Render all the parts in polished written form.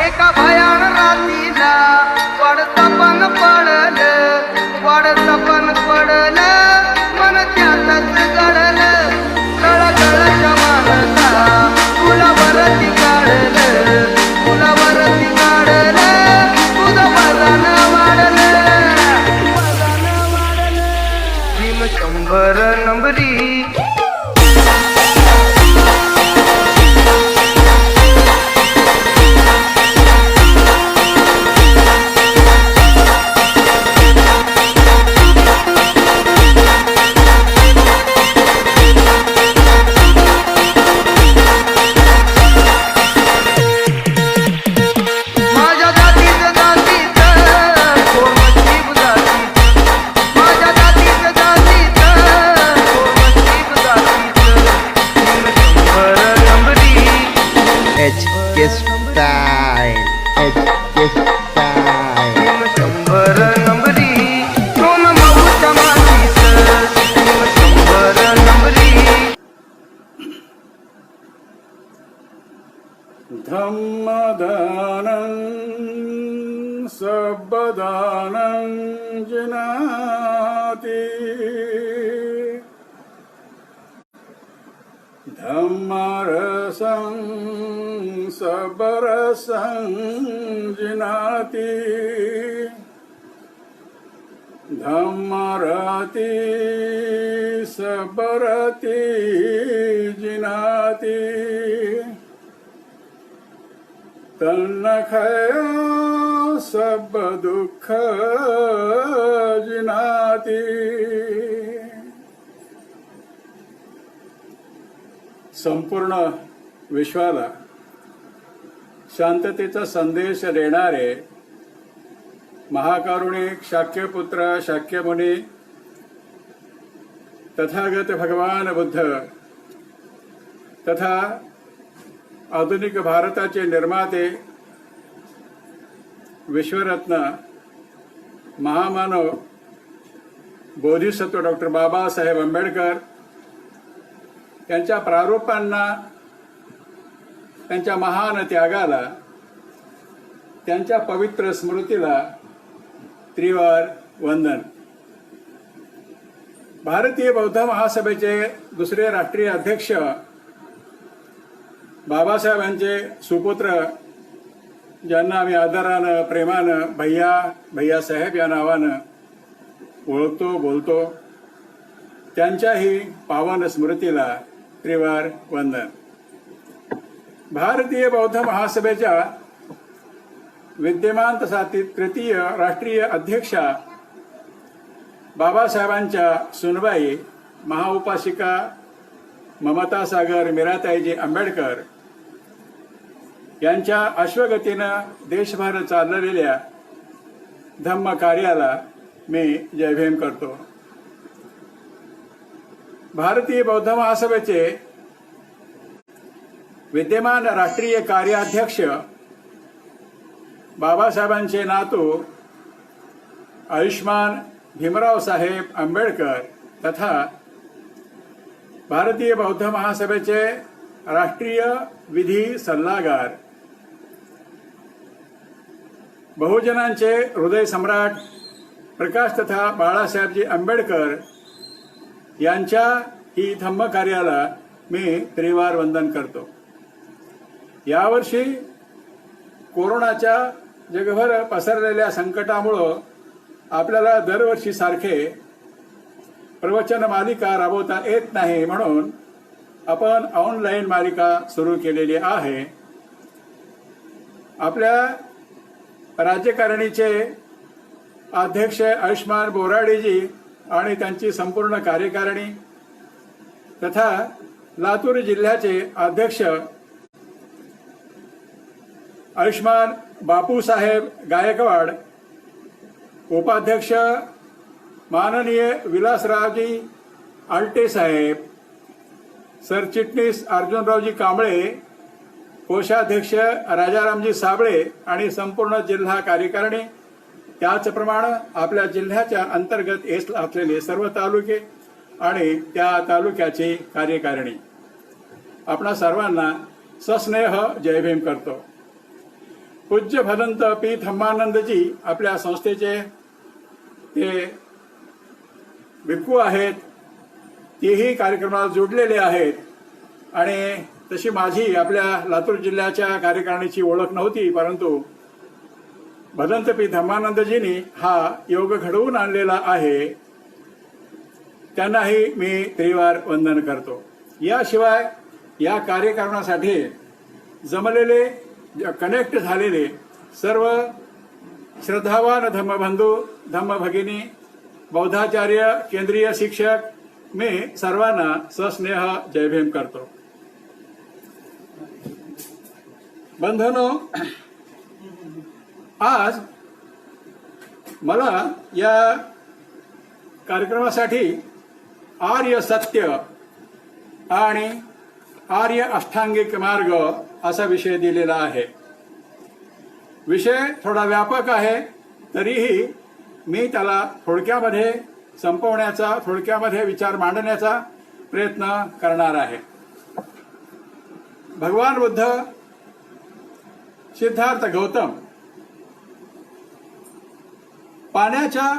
एका भयान रात्रीला वाढतं पण पडलं, वाढतं पण पडलं, मन त्यातच गडलं. तळतळच्या मानसा फुलावरती काढलं, फुलावरती काढलं, तुझं वजन वाढलं, वजन वाढलं. भीम 100 नंबरी HK Style, HK Style. 100 नंबरी सोन माऊच्या मातीचं, 100 नंबरी. धम्मदानं सबदानं जिनाति धम्मरसं सबरसं जिनाति धम्मरति सबरति जिनाति तन्नखया सब दुःख जिनाति. संपूर्ण विश्वाला शांततेचा संदेश देणारे महाकारुणिक शाक्यपुत्र शाक्यमुनी तथागत भगवान बुद्ध तथा आधुनिक भारताचे निर्माते विश्वरत्न महामानव बोधिसत्व डॉक्टर बाबासाहेब आंबेडकर यांच्या प्रारूपांना, त्यांच्या महान त्यागाला, त्यांच्या पवित्र स्मृतीला त्रिवार वंदन. भारतीय बौद्ध महासभेचे दुसरे राष्ट्रीय अध्यक्ष बाबासाहेबांचे सुपुत्र, ज्यांना आम्ही आदरानं प्रेमानं भैयासाहेब या नावानं ओळखतो बोलतो, त्यांच्याही पावन स्मृतीला त्रिवार वंदन. भारतीय बौद्ध महासभेच्या विद्यमान तथा तृतीय राष्ट्रीय अध्यक्षा बाबासाहेबांच्या सुनबाई महाउपासिका ममता सागर मीराताईजी आंबेडकर यांच्या अश्वगतीनं देशभर चाललेल्या धम्म कार्याला मी जयभीम करतो. भारतीय बौद्ध महासभेचे विद्यमान राष्ट्रीय कार्याध्यक्ष बाबासाहेबांचे नातू आयुष्मान भीमराव साहेब आंबेडकर तथा भारतीय बौद्ध महासभेचे राष्ट्रीय विधी सल्लागार, बहुजनांचे हृदय सम्राट प्रकाश तथा बाळासाहेबजी आंबेडकर यांच्या ही धम्म कार्याला मी त्रिवार वंदन करतो. यावर्षी कोरोनाच्या जगभर पसरलेल्या संकटामुळं आपल्याला दरवर्षी सारखे प्रवचन मालिका राबवता येत नाही, म्हणून आपण ऑनलाईन मालिका सुरू केलेली आहे. आपल्या राज्यकारिणीचे अध्यक्ष आयुष्मान बोराडेजी आणि त्यांची संपूर्ण कार्यकारिणी तथा लातूर जिल्ह्याचे अध्यक्ष आयुष्मान बापूसाहेब गायकवाड, उपाध्यक्ष माननीय विलासरावजी आलटे साहेब, सरचिटणीस अर्जुनरावजी कांबळे, कोषाध्यक्ष राजारामजी साबळे आणि संपूर्ण जिल्हा कार्यकारिणी, त्याचप्रमाणे आपल्या जिल्ह्याच्या अंतर्गत येत असलेले सर्व तालुके आणि त्या तालुक्याची कार्यकारिणी, आपणा सर्वांना सस्नेह जयभीम करतो. पूज्य भदंत पी धम्मानंदजी आपल्या संस्थेचे ते भिक्खू आहेत, तेही कार्यक्रमाला जोडलेले आहेत. आणि तशी माझी आपल्या लातूर जिल्ह्याच्या कार्यकारिणीची ओळख नव्हती, परंतु भदंत पी धम्मानंदजींनी हा योग घडवून आणलेला आहे. त्यांनाही मी त्रिवार वंदन करतो. याशिवाय या कार्यक्रमासाठी जमलेले कनेक्ट झालेले सर्व श्रद्धावान धम्मबंधू धम्मभगिनी बौद्धाचार्य केंद्रीय शिक्षक मी सर्वांना सस्नेह जयभीम करतो. बंधनो, आज मला या कार्यक्रमासाठी आर्य सत्य आणि आर्य अष्टांगिक मार्ग असा विषय दिलेला आहे. विषय थोडा व्यापक आहे, तरीही मी त्याला थोडक्यामध्ये संपवण्याचा, थोडक्यामध्ये विचार मांडण्याचा प्रयत्न करणार आहे. भगवान बुद्ध, सिद्धार्थ गौतम पाण्याचा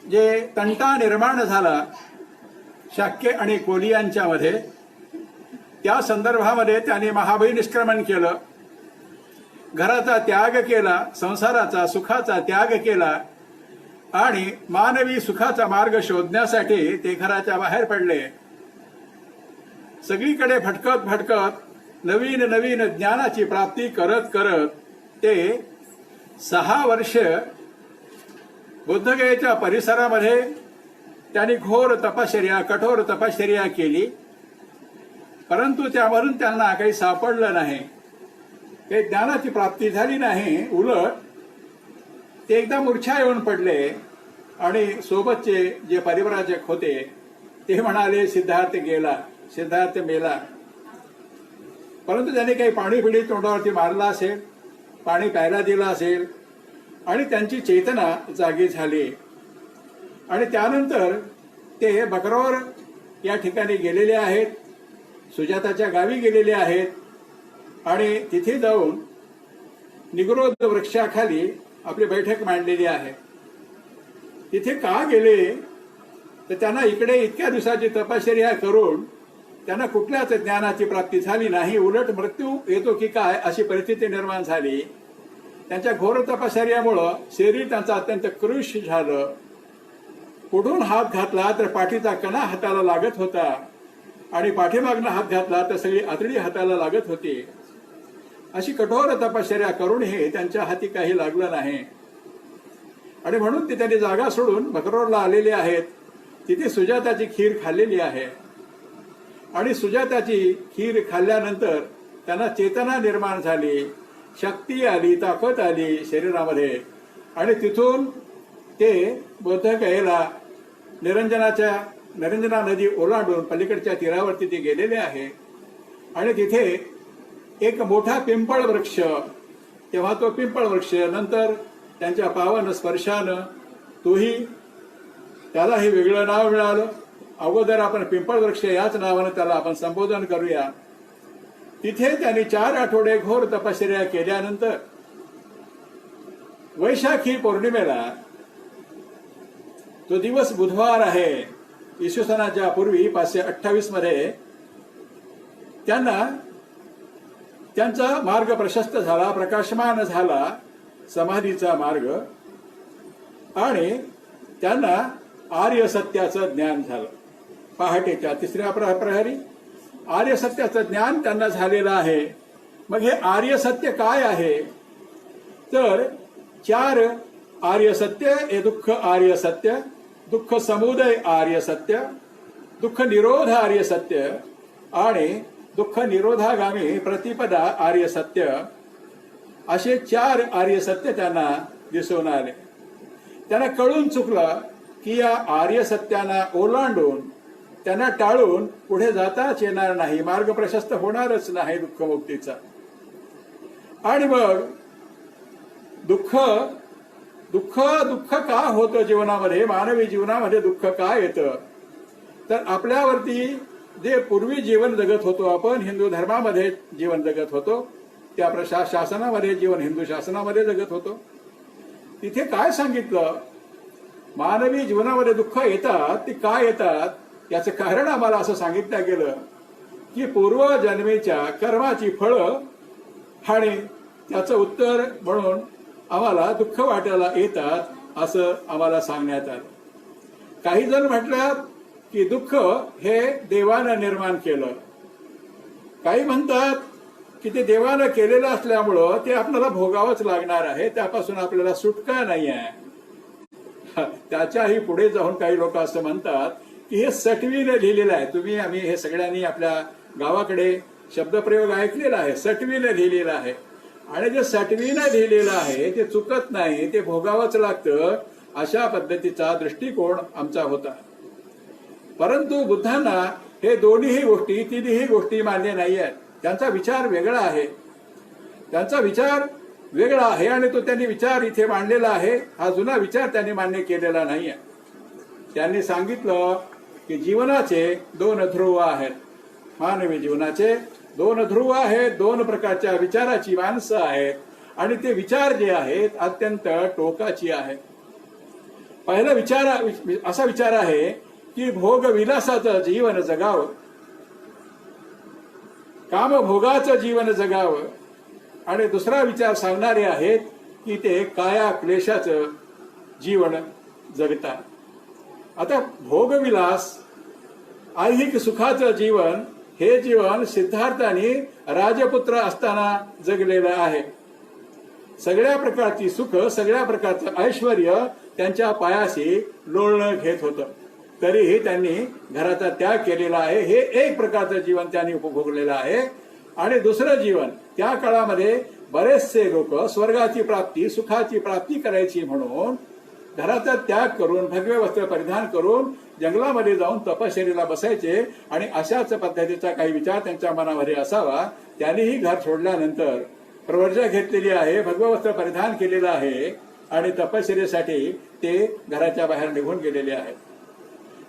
जे तंटा निर्माण झाला शाक्य आणि कोली यांच्यामध्ये, त्या संदर्भामध्ये त्यांनी महाभयनिष्क्रमण केलं, घराचा त्याग केला, संसाराचा सुखाचा त्याग केला आणि मानवी सुखाचा मार्ग शोधण्यासाठी ते घराच्या बाहेर पडले. सगळीकडे भटकत भटकत नवीन नवीन ज्ञानाची प्राप्ती करत करत ते 6 वर्ष बुद्धगयेच्या परिसरामध्ये त्यांनी घोर तपश्चर्या, कठोर तपश्चर्या केली. परंतु त्यावरून त्यांना काही सापडलं नाही, काही ज्ञानाची प्राप्ती झाली नाही. उलट ते एकदा मूर्छा येऊन पडले आणि सोबतचे जे परिव्राजक होते ते म्हणाले, सिद्धार्थ गेला, सिद्धार्थ मेला. परंतु त्याने काही पाणी पिढी तोंडावरती मारला असेल, पाणी प्यायला दिलं असेल आणि त्यांची चेतना जागी झाली. आणि त्यानंतर ते बकरौर या ठिकाणी गेलेले आहेत, सुजाताच्या गावी गेलेले आहेत आणि तिथे जाऊन निग्रोध वृक्षाखाली आपली बैठक मांडलेली आहे. तिथे का गेले तर त्यांना इकडे इतक्या दिवसाची तपश्चर्या करून त्यांना कुठल्याच ज्ञानाची प्राप्ती झाली नाही, उलट मृत्यू येतो की काय अशी परिस्थिती निर्माण झाली. त्यांच्या घोर तपश्चर्यामुळं शरीर त्यांचं अत्यंत कृश झालं. पुढून हात घातला तर पाठीचा कणा हाताला लागत होता आणि पाठीमागनं हात घातला तर सगळी आतडी हाताला लागत होती. अशी कठोर तपश्चर्या करूनही त्यांच्या हाती काही लागलं नाही आणि म्हणून ते त्यांनी जागा सोडून बकरौरला आलेले आहेत. तिथे सुजाताची खीर खाल्लेली आहे आणि सुजाताची खीर खाल्ल्यानंतर त्यांना चेतना निर्माण झाली, शक्ती आली, ताकद आली शरीरामध्ये आणि तिथून ते बुद्धगयेला निरंजना नदी ओलांडून पलीकडच्या तीरावरती ते गेलेले आहे. आणि तिथे एक मोठा पिंपळ वृक्ष, तेव्हा तो पिंपळ वृक्ष नंतर त्यांच्या पावन स्पर्शानं तोही त्यालाही वेगळं नाव मिळालं. अगोदर आपण पिंपळ वृक्ष याच नावानं त्याला आपण संबोधन करूया. तिथे त्यांनी 4 आठवडे घोर तपश्चर्या केल्यानंतर वैशाखी पौर्णिमेला, तो दिवस बुधवार आहे, इसवी सनाच्या पूर्वी 528 मध्ये त्यांना त्यांचा मार्ग प्रशस्त झाला, प्रकाशमान झाला, समाधीचा मार्ग, आणि त्यांना आर्य सत्याचं ज्ञान झालं. पहाटेच्या 3ऱ्या प्रहरी आर्य सत्याचं ज्ञान त्यांना झालेलं आहे. मग हे आर्य सत्य काय आहे तर 4 आर्य सत्य हे दुःख आर्य सत्य, दुःख समुदय आर्य सत्य, दुःख निरोध आर्य सत्य आणि दुःख निरोधागामी प्रतिपदा आर्य सत्य, असे 4 आर्य सत्य त्यांना दिसून आले. त्यांना कळून चुकलं की या आर्य सत्यांना ओलांडून, त्यांना टाळून पुढे जाताच येणार नाही, मार्ग प्रशस्त होणारच नाही दुःखमुक्तीचा. आणि मग दुःख दुःख दुःख का होतं जीवनामध्ये, मानवी जीवनामध्ये दुःख का येतं तर आपल्यावरती जे पूर्वी जीवन जगत होतो आपण, हिंदू धर्मामध्ये जीवन जगत होतो, त्या शासनामध्ये जीवन हिंदू शासनामध्ये जगत होतो. तिथे काय सांगितलं, मानवी जीवनामध्ये दुःख येतात, ती काय येतात याचं कारण आम्हाला असं सांगितलं गेलं की पूर्वजन्मेच्या कर्माची फळं आणि त्याचं उत्तर म्हणून आम्हाला दुःख वाटायला येतात असं आम्हाला सांगण्यात आलं. काही जण म्हटलं की दुःख हे देवानं निर्माण केलं, काही म्हणतात की ते देवानं केलेलं असल्यामुळं ते आपल्याला भोगावंच लागणार आहे, त्यापासून आपल्याला सुटका नाही आहे. त्याच्याही पुढे जाऊन काही लोक असं म्हणतात की हे सटवीनं लिहिलेलं आहे. आम्ही हे सगळ्यांनी आपल्या गावाकडे शब्दप्रयोग ऐकलेला आहे, सटवीनं लिहिलेलं आहे. आणि जे सटवीनं लिहिलेलं आहे ते चुकत नाही, ते भोगावंच लागतं, अशा पद्धतीचा दृष्टिकोन आमचा होता. परंतु बुद्धांना हे दोन्हीही गोष्टी, तिन्ही गोष्टी मान्य नाही आहेत. त्यांचा विचार वेगळा आहे, त्यांचा विचार वेगळा आहे आणि तो त्यांनी विचार इथे मांडलेला आहे. हा जुना विचार त्यांनी मान्य केलेला नाही आहे. त्यांनी सांगितलं की जीवनाचे दोन ध्रुव आहेत, मानवी जीवनाचे दोन ध्रुव आहेत, दोन प्रकारच्या विचाराची माणसं आहेत आणि ते विचार जे आहेत अत्यंत टोकाची आहेत. पहिला विचार असा विचार आहे की भोगविलासाचं जीवन जगावं, कामभोगाचं जीवन जगावं. आणि दुसरा विचार सांगणारे आहेत की ते काया क्लेशाचं जीवन जगतात. आता भोगविलास, ऐहिक सुखाचं जीवन, हे जीवन सिद्धार्थाने राजपुत्र असताना जगलेलं आहे. सगळ्या प्रकारची सुख, सगळ्या प्रकारचं ऐश्वर त्यांच्या पायाशी लोळणं घेत होतं, तरीही त्यांनी घराचा त्याग केलेला आहे. हे एक प्रकारचं जीवन त्यांनी उपभोगलेलं आहे. आणि दुसरं जीवन, त्या काळामध्ये बरेचसे लोक स्वर्गाची प्राप्ती, सुखाची प्राप्ती करायची म्हणून घराचा त्याग करून, भगवे वस्त्र परिधान करून जंगलामध्ये जाऊन तपश्चर्येला बसायचे. आणि अशाच पद्धतीचा काही विचार त्यांच्या मनामध्ये असावा. त्यांनीही घर सोडल्यानंतर प्रवर्जा घेतलेली आहे, भगवे वस्त्र परिधान केलेलं आहे आणि तपश्चर्येसाठी ते घराच्या बाहेर निघून गेलेले आहेत.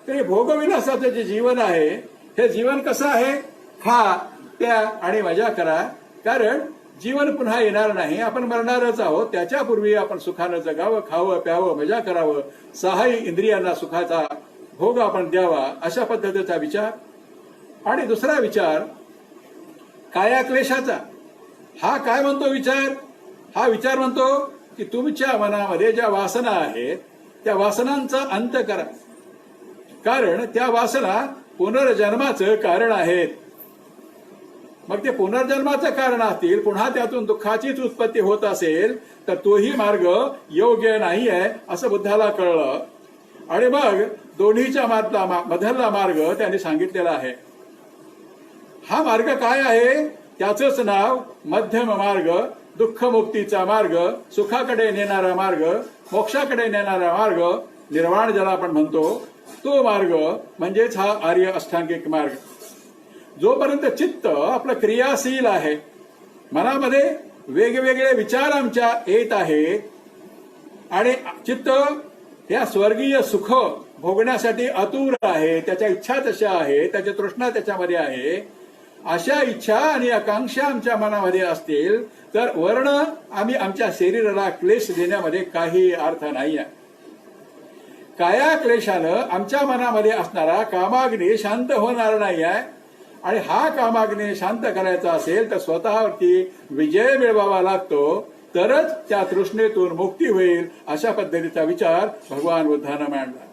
तरी भोगविलासाचं जे जीवन आहे, हे जीवन कसं आहे? खा, प्या आणि मजा करा, कारण जीवन पुन्हा येणार नाही, आपण मरणारच आहोत. त्याच्यापूर्वी आपण सुखानं जगावं, खावं, प्यावं, मजा करावं, सहाही इंद्रियांना सुखाचा भोग आपण द्यावा, अशा पद्धतीचा विचार. आणि दुसरा विचार काया क्लेशाचा. हा काय म्हणतो विचार? हा विचार म्हणतो की तुमच्या मनामध्ये ज्या वासना आहेत त्या वासनांचा अंत करा, कारण त्या वासना पुनर्जन्माचं कारण आहेत. मग ते पुनर्जन्माचं कारण असतील, पुन्हा त्यातून दुःखाचीच उत्पत्ती होत असेल तर तोही मार्ग योग्य नाही आहे असं बुद्धाला कळलं. आणि मग दोन्हीच्या मधला मार्ग त्यांनी सांगितलेला आहे. हा मार्ग काय आहे? त्याचंच नाव मध्यम मार्ग, दुःखमुक्तीचा मार्ग, सुखाकडे नेणारा मार्ग, मोक्षाकडे नेणारा मार्ग, निर्वाण ज्याला आपण म्हणतो तो मार्ग म्हणजेच हा आर्य अष्टांगिक मार्ग. जोपर्यंत चित्त आपलं क्रियाशील आहे, मनामध्ये वेगवेगळे विचार आमच्या येत आहेत आणि चित्त या स्वर्गीय सुख भोगण्यासाठी आतुर आहे, त्याच्या इच्छा तशा आहे, त्याच्या तृष्णा त्याच्यामध्ये आहे, अशा इच्छा आणि आकांक्षा आमच्या मनामध्ये असतील तर वर्ण आम्ही आमच्या शरीराला क्लेश देण्यामध्ये काही अर्थ नाही आहे. काया क्लेशानं आमच्या मनामध्ये असणारा कामाग्नी शांत होणार नाही आहे. आणि हा कामाग्नी शांत करायचा असेल तर स्वतःवरती विजय मिळवावा लागतो, तरच त्या तृष्णेतून मुक्ती होईल. अशा पद्धतीचा विचार भगवान बुद्धानं मांडला.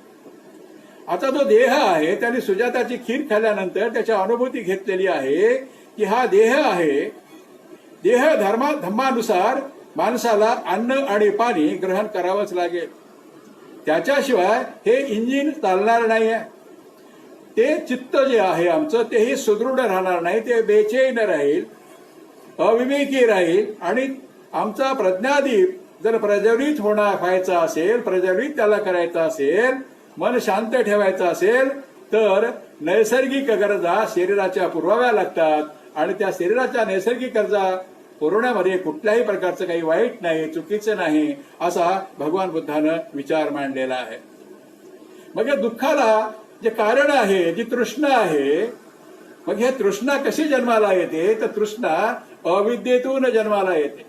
आता जो देह आहे त्याने सुजाताची खीर खाल्ल्यानंतर त्याची अनुभूती घेतलेली आहे की हा देह आहे. देह धर्मानुसार माणसाला अन्न आणि पाणी ग्रहण करावंच लागेल, त्याच्याशिवाय हे इंजिन चालणार नाही आहे. ते चित्त जे आहे आमचं तेही सुदृढ राहणार नाही, ते बेचैन राहील, अविवेकी राहील. आणि आमचा प्रज्ञादीप जर प्रज्वलित व्हायचा असेल, प्रज्वलित त्याला करायचा असेल, मन शांत ठेवायचं असेल तर नैसर्गिक गरजा शरीराच्या पुरवाव्या लागतात. आणि त्या शरीराच्या नैसर्गिक गरजा पुरवण्यामध्ये कुठल्याही प्रकारचं काही वाईट नाही, चुकीचं नाही, असा भगवान बुद्धानं विचार मांडलेला आहे. मग या दुःखाला जे कारण आहे, जी तृष्णा आहे, मग ह्या तृष्णा कशी जन्माला येते? तर तृष्णा अविद्येतून जन्माला येते,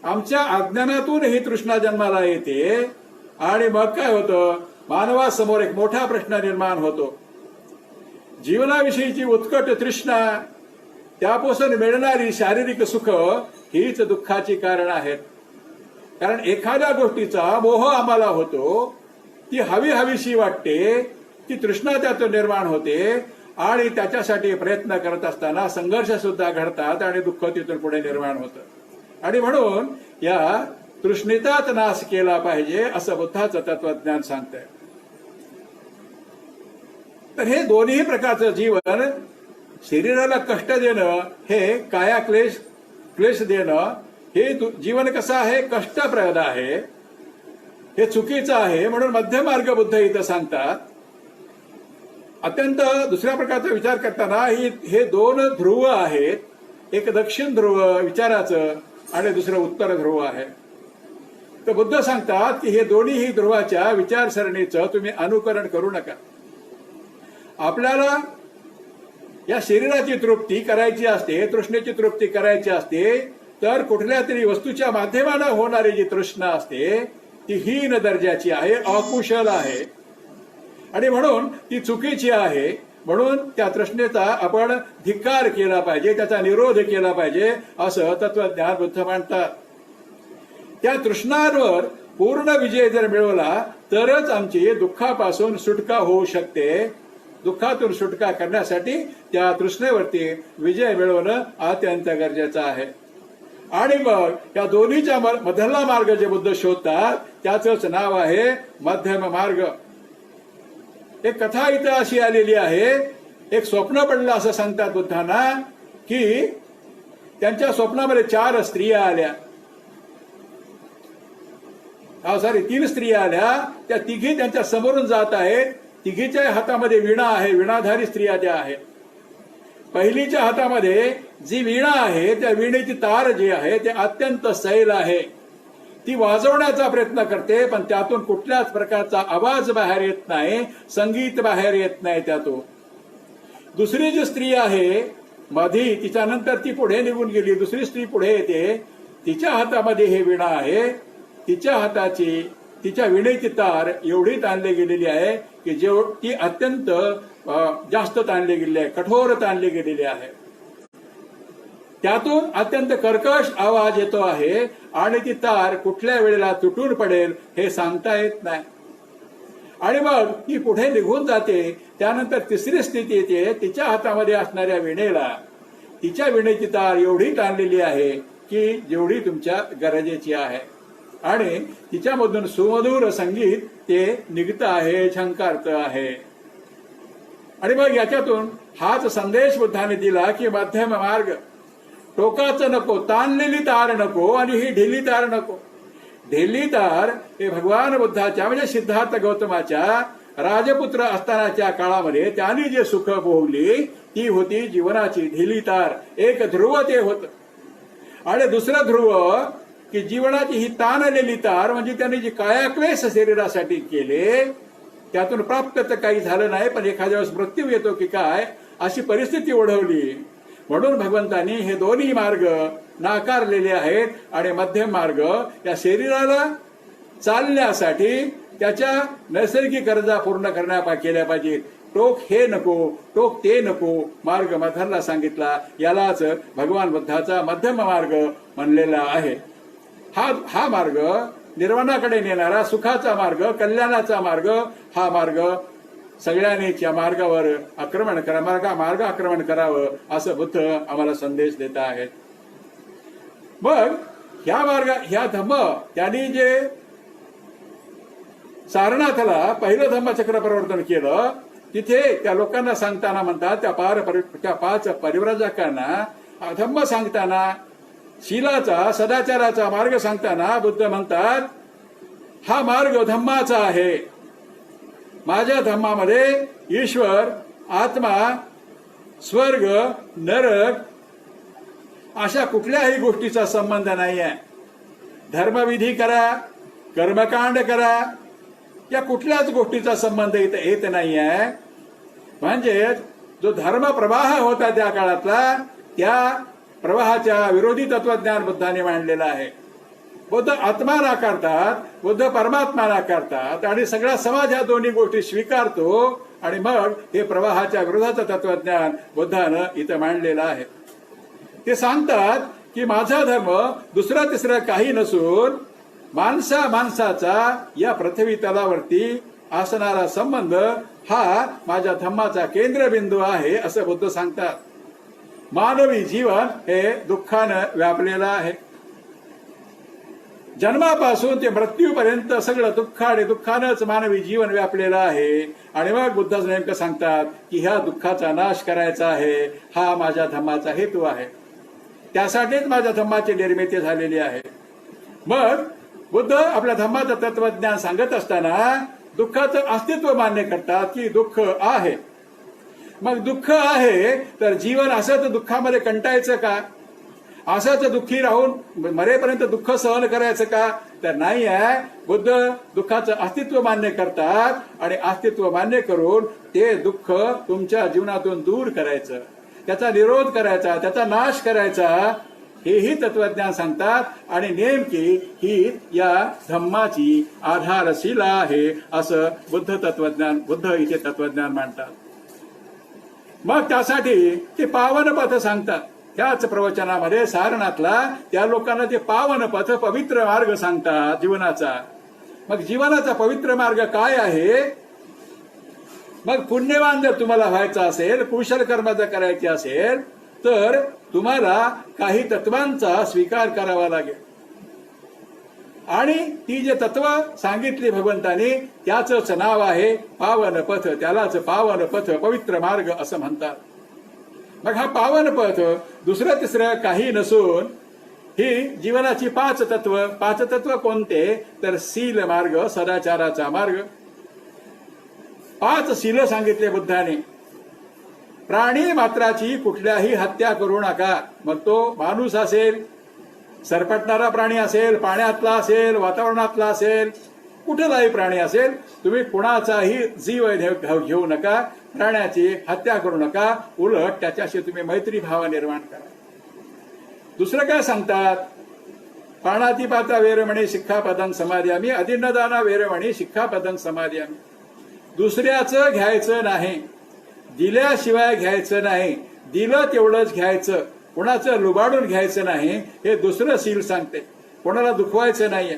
आमच्या अज्ञानातून ही तृष्णा जन्माला येते. आणि मग काय होतं, मानवासमोर एक मोठा प्रश्न निर्माण होतो. जीवनाविषयीची उत्कट तृष्णा, त्यापासून मिळणारी शारीरिक सुख हीच दुःखाची कारण आहेत. कारण एखाद्या गोष्टीचा मोह आम्हाला होतो, ती हवी हवीशी वाटते, ती तृष्णा त्यातून निर्माण होते आणि त्याच्यासाठी प्रयत्न करत असताना संघर्ष सुद्धा घडतात आणि दुःख तिथून पुढे निर्माण होतं. आणि म्हणून या तृष्णेचाच नाश केला पाहिजे असं बुद्धाचं तत्वज्ञान सांगतंय. तर हे दोन्ही प्रकारचं जीवन, शरीराला कष्ट देणं हे काया क्लेश देणं, हे जीवन कसं आहे, कष्टप्रद आहे, हे चुकीचं आहे. म्हणून मध्यमार्ग बुद्ध इथं सांगतात. अत्यंत दुसऱ्या प्रकारचा विचार करताना हे दोन ध्रुव आहेत, एक दक्षिण ध्रुव विचाराचं आणि दुसरं उत्तर ध्रुव आहे. तर बुद्ध सांगतात की हे दोन्ही ध्रुवाच्या विचारसरणीचं तुम्ही अनुकरण करू नका. आपल्याला या शरीराची तृप्ती करायची असते, तृष्णेची तृप्ती करायची असते, तर कुठल्या तरी वस्तूच्या माध्यमानं होणारी जी तृष्णा असते ती हीन दर्जाची आहे, अकुशल आहे आणि म्हणून ती चुकीची आहे. म्हणून त्या तृष्णेचा आपण धिक्कार केला पाहिजे, त्याचा निरोध केला पाहिजे असं तत्वज्ञान बुद्ध मांडतात. त्या तृष्णांवर पूर्ण विजय जर मिळवला तरच आमची दुःखापासून सुटका होऊ शकते. दुःखातून सुटका करण्यासाठी त्या तृष्णेवरती विजय मिळवणं अत्यंत गरजेचं आहे. आणि मग या दोन्हीच्या मधला मार्ग जे बुद्ध शोधतात त्याचंच नाव आहे मध्यम मार्ग. एक कथा इथं अशी आलेली आहे, एक स्वप्न पडलं असं सांगतात बुद्धांना की त्यांच्या स्वप्नामध्ये 4 स्त्रिया आल्या, 3 स्त्रिया आल्या. त्या तिघी त्यांच्या समोरून जात आहेत. तिघीच्या हातामध्ये वीणा आहे, वीणाधारी स्त्रिया त्या आहेत. पहिलीच्या हातामध्ये जी वीणा आहे त्या वीणेची तार जी आहे ते अत्यंत सैल आहे. ती वाजवण्याचा प्रयत्न करते पण त्यातून कुठल्याच प्रकारचा आवाज बाहेर येत नाही, संगीत बाहेर येत नाही त्यातून. दुसरी जी स्त्री आहे मधी, तिच्यानंतर ती पुढे निघून गेली, दुसरी स्त्री पुढे येते, तिच्या हातामध्ये हे वीणा आहे. तिच्या वीणेची तार एवढी ताणली गेलेली आहे की ती अत्यंत जास्त ताणली गेलेली आहे, कठोर ताणली गेलेली आहे. त्यातून अत्यंत कर्कश आवाज येतो आहे आणि ती तार कुठल्या वेळेला तुटून पडेल हे सांगता येत नाही. आणि मग ती पुढे निघून जाते. त्यानंतर तिसरी स्थिती येते, तिच्या हातामध्ये असणाऱ्या वीणेला, तिच्या वीणेची तार एवढी ताणलेली आहे की जेवढी तुमच्या गरजेची आहे आणि तिच्यामधून सुमधुर संगीत ते निघतं आहे, झंकारतं आहे. आणि मग याच्यातून हाच संदेश बुद्धाने दिला की मध्यम मार्ग, टोकाचं नको, ताणलेली तार नको आणि ही ढिली तार नको. ढिली तार हे भगवान बुद्धाच्या म्हणजे सिद्धार्थ गौतमाच्या राजपुत्र असतानाच्या काळामध्ये त्यांनी जे सुख भोगली ती होती जीवनाची ढिली तार. एक ध्रुव ते होतं. आणि दुसरं ध्रुव की जीवनाची ही ताणलेली तार म्हणजे त्यांनी जी कायाक्लेश शरीरासाठी केले त्यातून प्राप्त तर काही झालं नाही, पण एखाद्या वेळेस मृत्यू येतो की काय अशी परिस्थिती ओढवली. म्हणून भगवंतांनी हे दोन्ही मार्ग नाकारलेले आहेत. आणि मध्यम मार्ग या शरीराला चालण्यासाठी त्याच्या नैसर्गिक गरजा पूर्ण केल्या पाहिजेत. टोक हे नको, टोक ते नको, मार्ग मधला सांगितला. यालाच भगवान बुद्धाचा मध्यम मार्ग म्हणलेला आहे. हा मार्ग निर्वाणाकडे नेणारा सुखाचा मार्ग, कल्याणाचा मार्ग, हा मार्ग सगळ्यांनीच या मार्गावर आक्रमण करा, मार्ग आक्रमण करावं असं बुद्ध आम्हाला संदेश देत आहेत. मग ह्या धम्म त्यांनी जे सारनाथला पहिलं धम्मचक्र प्रवर्तन केलं तिथे त्या लोकांना सांगताना म्हणतात, त्या 5 परिव्राजकांना धम्म सांगताना, शीलाचा सदाचाराचा मार्ग सांगताना बुद्ध म्हणतात हा मार्ग धम्माचा आहे. माझ्या धम्मामध्ये ईश्वर, आत्मा, स्वर्ग, नरक अशा कुठल्याही गोष्टीचा संबंध नाही आहे. धर्मविधी करा, कर्मकांड करा, या कुठल्याच गोष्टीचा संबंध इथं येत नाही आहे. म्हणजे जो धर्म प्रवाह होता त्या काळातला त्या प्रवाहाच्या विरोधी तत्वज्ञान बुद्धाने मांडलेलं आहे. बुद्ध आत्मा नाकारतात, बुद्ध परमात्मा नाकारतात आणि सगळा समाज ह्या दोन्ही गोष्टी स्वीकारतो आणि मग हे प्रवाहाच्या विरोधाचं तत्वज्ञान बुद्धानं इथं मांडलेलं आहे. ते सांगतात की माझा धर्म दुसरा तिसरा काही नसून माणसाचा या पृथ्वी तलावरती असणारा संबंध हा माझ्या धम्माचा केंद्रबिंदू आहे असं बुद्ध सांगतात. मानवी जीवन हे दुःखानं व्यापलेलं आहे. जन्मापासून ते मृत्यूपर्यंत सगळं दुःख आणि दुःखानंच मानवी जीवन व्यापलेलं आहे. आणि मग बुद्ध नेमकं सांगतात की ह्या दुःखाचा नाश करायचा आहे, हा माझ्या धम्माचा हेतू आहे. त्यासाठीच माझ्या धम्माची निर्मिती झालेली आहे. मग बुद्ध आपल्या धम्माचं तत्वज्ञान सांगत असताना दुःखाचं अस्तित्व मान्य करतात की दुःख आहे. मग दुःख आहे तर जीवन असंच दुःखामध्ये कंटायचं का? असंच दुःखी राहून मरेपर्यंत दुःख सहन करायचं का? तर नाही आहे. बुद्ध दुःखाचं अस्तित्व मान्य करतात आणि अस्तित्व मान्य करून ते दुःख तुमच्या जीवनातून दूर करायचं, त्याचा निरोध करायचा, त्याचा नाश करायचा, हेही तत्वज्ञान सांगतात. आणि नेमकी ही या धम्माची आधारशिला आहे असं बुद्ध इथे तत्वज्ञान मांडतात. मग त्यासाठी ते पावन पथ सांगतात. त्याच प्रवचनामध्ये सारनाथला त्या लोकांना ते पावन पथ, पवित्र मार्ग सांगतात जीवनाचा. मग जीवनाचा पवित्र मार्ग काय आहे? मग पुण्यवान जर तुम्हाला व्हायचं असेल, कुशल कर्म जर करायचे असेल तर तुम्हाला काही तत्वांचा स्वीकार करावा लागेल. आणि ती जे तत्व सांगितली भगवंतानी त्याचंच नाव आहे पावन पथ. त्यालाच पावन पथ, पवित्र मार्ग असं म्हणतात. मग हा पावन पथ दुसरं तिसरं काही नसून ही जीवनाची पाच तत्व कोणते? तर शील मार्ग, सदाचाराचा मार्ग. 5 शील सांगितले बुद्धाने. प्राणी मात्राची कुठल्याही हत्या करू नका. मग तो माणूस असेल, सरपटणारा प्राणी असेल, पाण्यातला असेल, वातावरणातला असेल, कुठलाही प्राणी असेल, तुम्ही कुणाचाही जीव घेऊ नका, प्राण्याची हत्या करू नका. उलट त्याच्याशी तुम्ही मैत्री भाव निर्माण करा. दुसरं काय सांगतात? पाणातिपाता वेरमणी शिक्षापदं समादयामि, अदिन्नदाना वेरमणी शिक्षापदं समादयामि. दुसऱ्याचं घ्यायचं नाही, दिल्याशिवाय घ्यायचं नाही, दिलं तेवढंच घ्यायचं, कोणाचं लुबाडून घ्यायचं नाही, हे दुसरं शील सांगते. कोणाला दुखवायचं नाहीये.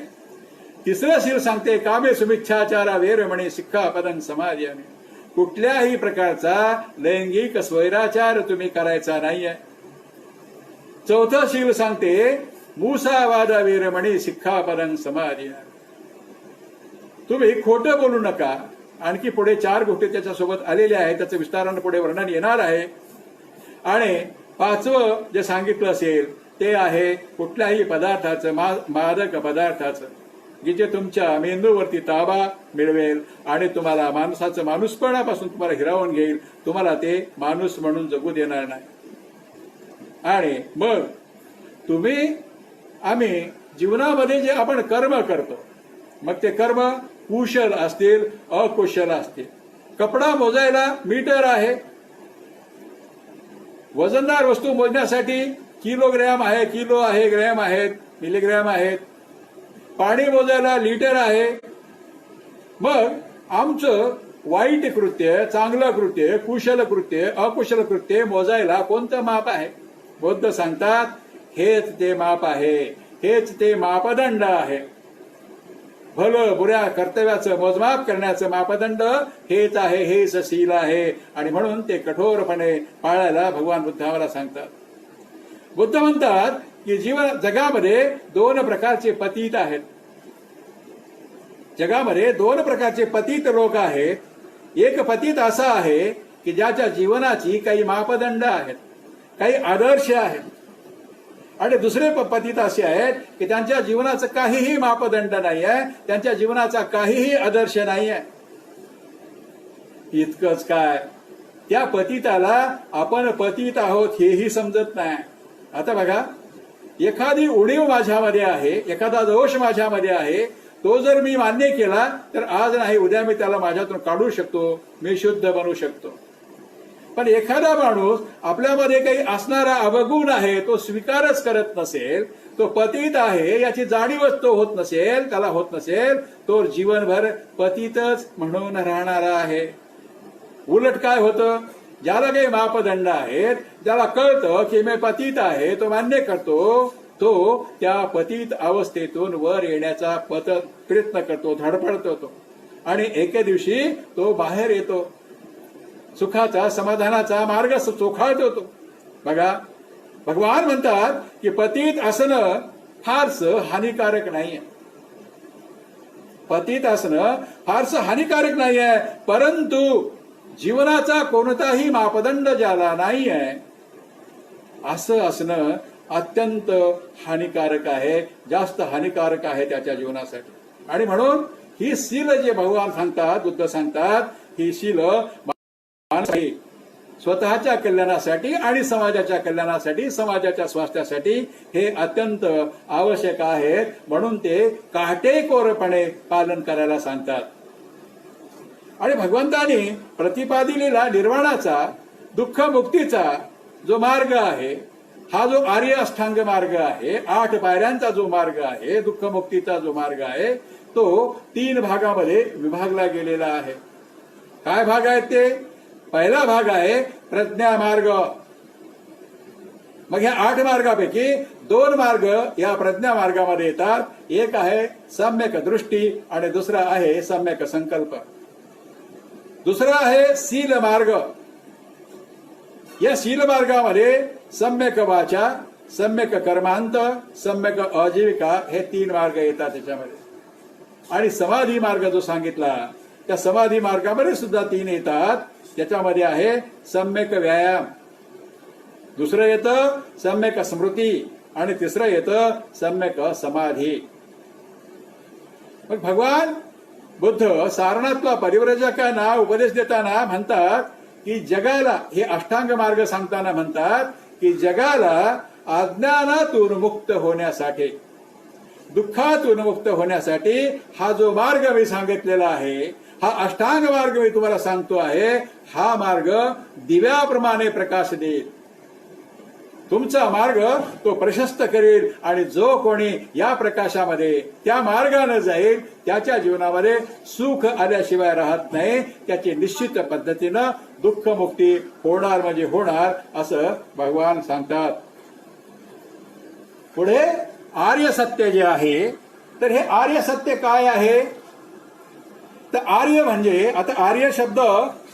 तिसरं शील सांगते कामे सुमिच्छाचारा वेरमणी शिक्षापदं समादयामि. कुठल्याही प्रकारचा लैंगिक स्वैराचार तुम्ही करायचा नाहीये. चौथं शील सांगते मूसावादा वेरमणी शिक्षापदं समादयामि. तुम्ही खोटं बोलू नका. आणखी पुढे 4 गोष्टी त्याच्यासोबत आलेल्या आहेत, त्याचं विस्तारानं पुढे वर्णन येणार आहे. आणि 5वं जे सांगितलं असेल ते आहे कुठल्याही पदार्थाचं, मादक पदार्थाचं, की जे तुमच्या मेंदूवरती ताबा मिळवेल आणि तुम्हाला माणसाचं माणूसपणापासून तुम्हाला हिरावून घेईल, तुम्हाला ते माणूस म्हणून जगू देणार नाही. आणि मग आम्ही जीवनामध्ये जे आपण कर्म करतो, मग ते कर्म कुशल असतील, अकुशल असतील. कपडा मोजायला मीटर आहे, वजनदार वस्तू मोजण्यासाठी किलोग्रॅम आहे, किलो आहे, ग्रॅम आहेत, मिलीग्रॅम आहेत. पाणी मोजायला लिटर आहे. मग आमचं वाईट कृत्य, चांगलं कृत्य, कुशल कृत्य, अकुशल कृत्य मोजायला कोणतं माप आहे? बुद्ध सांगतात हेच ते माप आहे, हेच ते मापदंड आहे. भलं बुऱ्या कर्तव्याचं मोजमाप करण्याचं मापदंड हेच आहे, हेच शील आहे. आणि म्हणून ते कठोरपणे पाळायला भगवान बुद्ध आम्हाला सांगतात. बुद्ध म्हणतात की जगामध्ये 2 प्रकारचे पतित आहेत. जगामध्ये 2 प्रकारचे पतित लोक आहेत. एक पतित असा आहे की ज्याच्या जीवनाची काही मापदंड आहेत, काही आदर्श आहेत. आणि दुसरे पतित असे आहेत की त्यांच्या जीवनाचं काहीही मापदंड नाही आहे, त्यांच्या जीवनाचा काहीही आदर्श नाही आहे. इतकंच काय, त्या पतिताला आपण पतित आहोत हेही समजत नाही. आता बघा, एखादी उणीव माझ्यामध्ये आहे, एखादा दोष माझ्यामध्ये आहे, तो जर मी मान्य केला तर आज नाही उद्या मी त्याला माझ्यातून काढू शकतो, मी शुद्ध बनू शकतो. पण एखादा माणूस आपल्यामध्ये काही असणारा अवगुण आहे तो स्वीकारच करत नसेल, तो पतित आहे याची जाणीवच तो होत नसेल, त्याला होत नसेल, तो जीवनभर पतितच म्हणून राहणारा आहे. उलट काय होतं, ज्याला काही मापदंड आहेत, ज्याला कळतं की मी पतित आहे, तो मान्य करतो, तो त्या पतित अवस्थेतून वर येण्याचा प्रयत्न करतो, धडपडतो तो, आणि एके दिवशी तो बाहेर येतो, सुखाचा समाधानाचा मार्ग चोखाळतो तो. बघा, भगवान म्हणतात की पतित असणं फारसं हानिकारक नाहीये, पतित असणं फारसं हानिकारक नाहीये, परंतु जीवनाचा कोणताही मापदंड ज्याला नाहीये असं असणं अत्यंत हानिकारक आहे, जास्त हानिकारक आहे त्याच्या जीवनासाठी. आणि म्हणून ही शील जे भगवान सांगतात, बुद्ध सांगतात, ही शील स्वतःच्या कल्याणासाठी आणि समाजाच्या कल्याणासाठी, समाजाच्या स्वास्थ्यासाठी हे अत्यंत आवश्यक आहेत. म्हणून ते काटेकोरपणे पालन करायला सांगतात. आणि भगवंतांनी प्रतिपादिलेला निर्वाणाचा, दुःख मुक्तीचा जो मार्ग आहे, हा जो आर्य अष्टांग मार्ग आहे, 8 पायऱ्यांचा जो मार्ग आहे, दुःख मुक्तीचा जो मार्ग आहे, तो 3 भागामध्ये विभागला गेलेला आहे. काय भाग आहेत ते? पहिला भाग आहे प्रज्ञा मार्ग. मग ह्या 8 मार्गापैकी 2 मार्ग या प्रज्ञा मार्गामध्ये येतात. एक आहे सम्यक दृष्टी आणि दुसरा आहे सम्यक संकल्प. दुसरा आहे शील मार्ग. या शील मार्गामध्ये सम्यक वाचा, सम्यक कर्मांत, सम्यक आजीविका हे 3 मार्ग येतात त्याच्यामध्ये. आणि समाधी मार्ग जो सांगितला त्या समाधी मार्गामध्ये सुद्धा 3 येतात. त्याच्यामध्ये आहे सम्यक व्यायाम, दुसरं येतं सम्यक स्मृती आणि तिसरं येतं सम्यक समाधी. मग भगवान बुद्ध सारनाथला परिव्राजकांना उपदेश देताना म्हणतात की जगाला, हे अष्टांग मार्ग सांगताना म्हणतात की जगाला अज्ञानातून मुक्त होण्यासाठी, दुःखातून मुक्त होण्यासाठी हा जो मार्ग मी सांगितलेला आहे, हा अष्टांग मार्ग मी तुम्हाला सांगतो आहे, हा मार्ग दिव्याप्रमाणे प्रकाश देईल. तुमचा मार्ग तो प्रशस्त करेल आणि जो कोणी या प्रकाशामध्ये त्या मार्गाने जाईल त्याच्या जीवनामध्ये सुख आल्याशिवाय राहत नाही. त्याची निश्चित पद्धतीनं दुःखमुक्ती होणार म्हणजे होणार असं भगवान सांगतात. पुढे आर्य सत्य जे आहे, तर हे आर्य सत्य काय आहे? तर आर्य म्हणजे, आता आर्य शब्द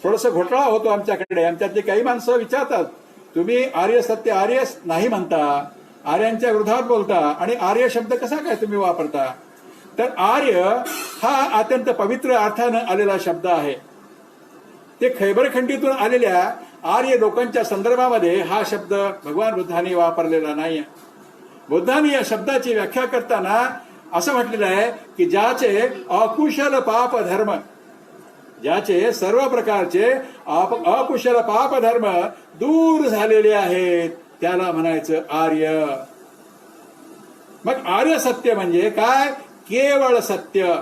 थोडस घोटाळा होतो आमच्याकडे. आमच्यातली काही माणसं विचारतात, तुम्ही आर्य सत्य आर्य नाही म्हणता, आर्यांच्या विरोधात बोलता आणि आर्य शब्द कसा काय तुम्ही वापरता? तर आर्य हा अत्यंत पवित्र अर्थानं आलेला शब्द आहे. ते खैबर खंडीतून आलेल्या आर्य लोकांच्या संदर्भामध्ये हा शब्द भगवान बुद्धांनी वापरलेला नाही. बुद्धांनी या शब्दाची व्याख्या करताना असं म्हटलेलं आहे की ज्याचे अकुशल पाप धर्म, ज्याचे सर्व प्रकारचे अकुशल पाप धर्म दूर झालेले आहेत त्याला म्हणायचं आर्य. मग आर्य सत्य म्हणजे काय? केवळ सत्य.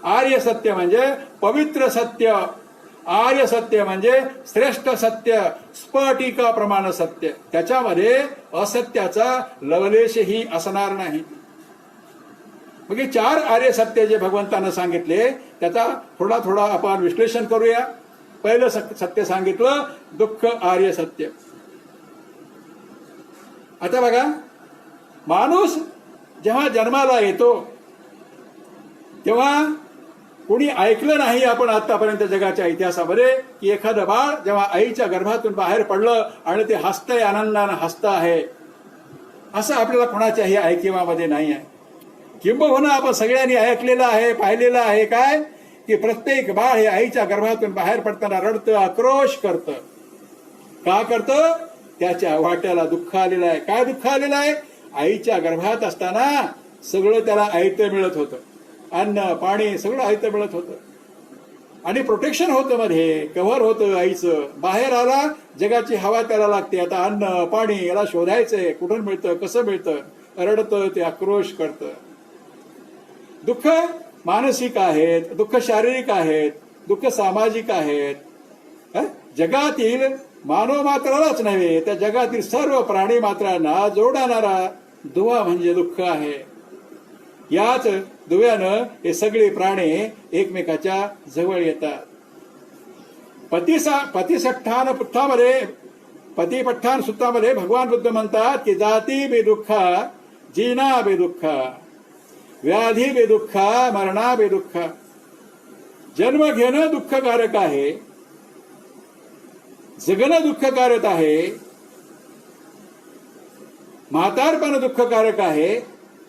आर्य सत्य म्हणजे पवित्र सत्य. आर्य सत्य म्हणजे श्रेष्ठ सत्य, स्फटिका प्रमाण सत्य. त्याच्यामध्ये असत्याचा लवलेशही असणार नाही. मग हे 4 आर्य सत्य जे भगवंतानं सांगितले त्याचा थोडा थोडा आपण विश्लेषण करूया. पहिलं सत्य सांगितलं दुःख आर्य सत्य. आता बघा, माणूस जेव्हा जन्माला येतो तेव्हा कोणी ऐकलं नाही आपण आतापर्यंत जगाच्या इतिहासामध्ये की एखादं बाळ जेव्हा आईच्या गर्भातून बाहेर पडलं आणि ते हसतंय, आनंदानं हसतं आहे, असं आपल्याला कोणाच्याही ऐकिवामध्ये नाही आहे. किंबहुना आपण सगळ्यांनी ऐकलेलं आहे, पाहिलेलं आहे काय की प्रत्येक बाळ हे आईच्या गर्भातून बाहेर पडताना रडतं, आक्रोश करतं. का करतं? त्याच्या वाट्याला दुःख आलेलं आहे. काय दुःख आलेलं आहे? आईच्या गर्भात असताना सगळं त्याला आयतं मिळत होतं, अन्न पाणी सगळं आयतं मिळत होतं आणि प्रोटेक्शन होतं, मध्ये कव्हर होतं आईचं. बाहेर आला, जगाची हवा त्याला लागते. आता अन्न पाणी याला शोधायचंय, कुठून मिळतं, कसं मिळतं, रडतं, ते आक्रोश करतं. दुःख मानसिक आहेत, दुःख शारीरिक आहेत, दुःख सामाजिक आहेत. जगातील मानव मात्रालाच नव्हे तर जगातील सर्व प्राणी मात्रांना जोडणारा दुवा म्हणजे दुःख आहे. याच दुव्यानं हे सगळे प्राणी एकमेकाच्या जवळ येतात. पतिपठ्ठान सूत्रामध्ये भगवान बुद्ध म्हणतात की जाती बेदुःखा, जीना बेदुःखा, व्याधी बेदुःखा, मरणा बेदुःखा. जन्म घेणं दुःखकारक आहे, जगणं दुःखकारक आहे, म्हातारपण दुःखकारक आहे,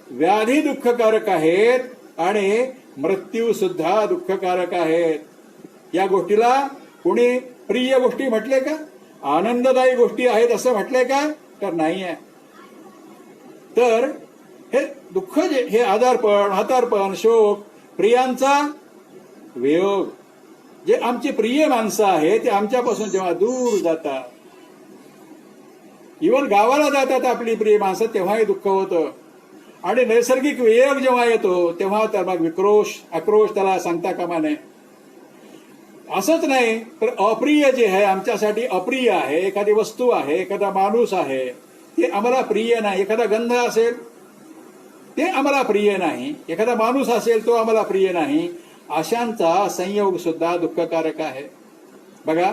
व्याधी दुःखकारक आहेत आणि मृत्यू सुद्धा दुःखकारक आहेत. या गोष्टीला कोणी प्रिय गोष्टी म्हटले का, आनंददायी गोष्टी आहेत असं म्हटलंय का, तर नाही आहे. तर हे दुःख जे हे आजारपण, म्हातारपण, शोक, प्रियांचा वियोग, जे आमची प्रिय माणसं आहेत ते आमच्यापासून जेव्हा दूर जातात, इव्हन गावाला जातात आपली प्रिय माणसं तेव्हाही दुःख होतं. आणि नैसर्गिक वियोग जेव्हा येतो तेव्हा तर मग आक्रोश त्याला सांगता कामा नये. असंच नाही तर अप्रिय जे आहे आमच्यासाठी अप्रिय आहे, एखादी वस्तू आहे, एखादा माणूस आहे, ते आम्हाला प्रिय नाही. एखादा गंध असेल ते आम्हाला प्रिय नाही, एखादा माणूस असेल तो आम्हाला प्रिय नाही. अशांचा संयोग सुद्धा दुःखकारक आहे. बघा,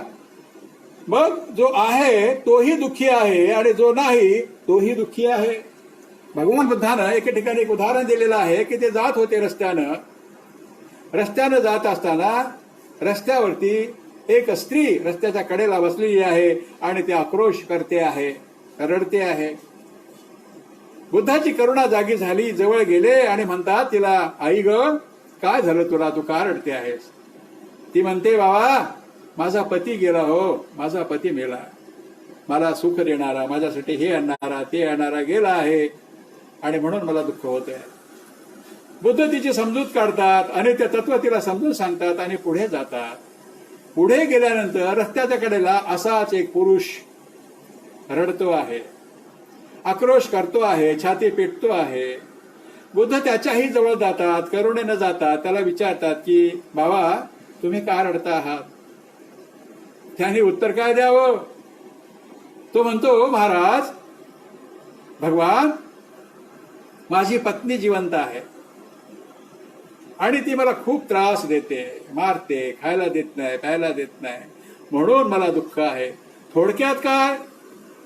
मग जो आहे तोही दुःखी आहे आणि जो नाही तोही दुःखी आहे. भगवान बुद्धानं एके ठिकाणी एक उदाहरण दिलेलं आहे की ते जात होते रस्त्यानं जात असताना रस्त्यावरती एक स्त्री रस्त्याच्या कडेला बसलेली आहे आणि ती आक्रोश करते आहे, रडते आहे. बुद्धाची करुणा जागी झाली, जवळ गेले आणि म्हणतात तिला, आई ग, काय झालं तुला, तू का रडते आहेस? ती म्हणते, बाबा, माझा पती गेला हो, माझा पती मेला, मला सुख देणारा, माझ्यासाठी हे आणणारा ते आणणारा गेला आहे आणि म्हणून मला दुःख होत आहे. बुद्ध तिची समजूत काढतात आणि ते तत्व तिला समजून सांगतात आणि पुढे जातात. पुढे गेल्यानंतर रस्त्याच्या कडेला असाच एक पुरुष रडतो आहे, आक्रोश करतो आहे, छाती पेटतो आहे. बुद्ध त्याच्याही जवळ जातात, करुणेनं जातात, त्याला विचारतात की बाबा, तुम्ही का रडता आहात? त्याने उत्तर काय द्यावं? तो म्हणतो, महाराज, भगवान, माझी पत्नी जिवंत आहे आणि ती मला खूप त्रास देते, मारते, खायला देत नाही, प्यायला देत नाही, म्हणून मला दुःख आहे. थोडक्यात काय,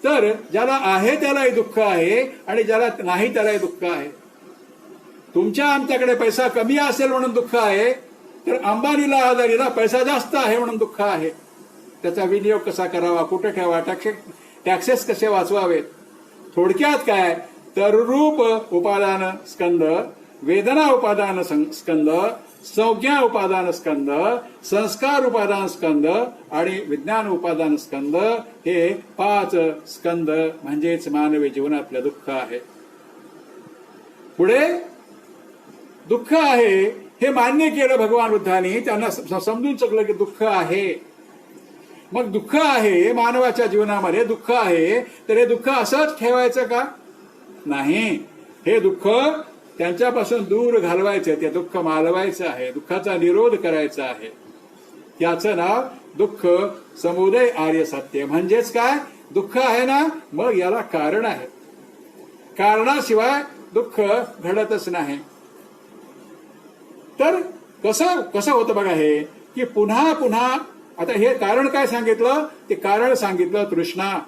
तर ज्याला आहे त्यालाही दुःख आहे आणि ज्याला नाही त्यालाही दुःख आहे. तुमच्या आमच्याकडे पैसा कमी असेल म्हणून दुःख आहे, तर अंबानीला अदानीला पैसा जास्त आहे म्हणून दुःख आहे. त्याचा विनियोग कसा करावा, कुठे ठेवा, टॅक्सेस कसे वाचवावेत. थोडक्यात काय, तर रूप उपादान स्कंद, वेदना उपादान स्कंद, संज्ञा उपादान स्कंद, संस्कार उपादान स्कंद आणि विज्ञान उपादान स्कंद, हे 5 स्कंद म्हणजेच मानवी जीवनातलं दुःख आहे. पुढे दुःख आहे हे मान्य केलं भगवान बुद्धांनी, त्यांना समजून शकलं की दुःख आहे. मग दुःख आहे, मानवाच्या जीवनामध्ये दुःख आहे, तर हे दुःख असंच ठेवायचं का? नाही, हे दुःख त्यांच्यापासून दूर घालवायचं, ते दुःख मालवायचं आहे, दुःखाचा निरोध करायचा आहे. त्याचं नाव दुःख समुदय आर्य सत्य. म्हणजेच काय, दुःख आहे ना, मग याला कारण आहे, कारणाशिवाय दुःख घडतच नाही. तर कसं होतं बघा हे, की पुन्हा पुन्हा, आता हे कारण काय सांगितलं, ते कारण सांगितलं तृष्णा.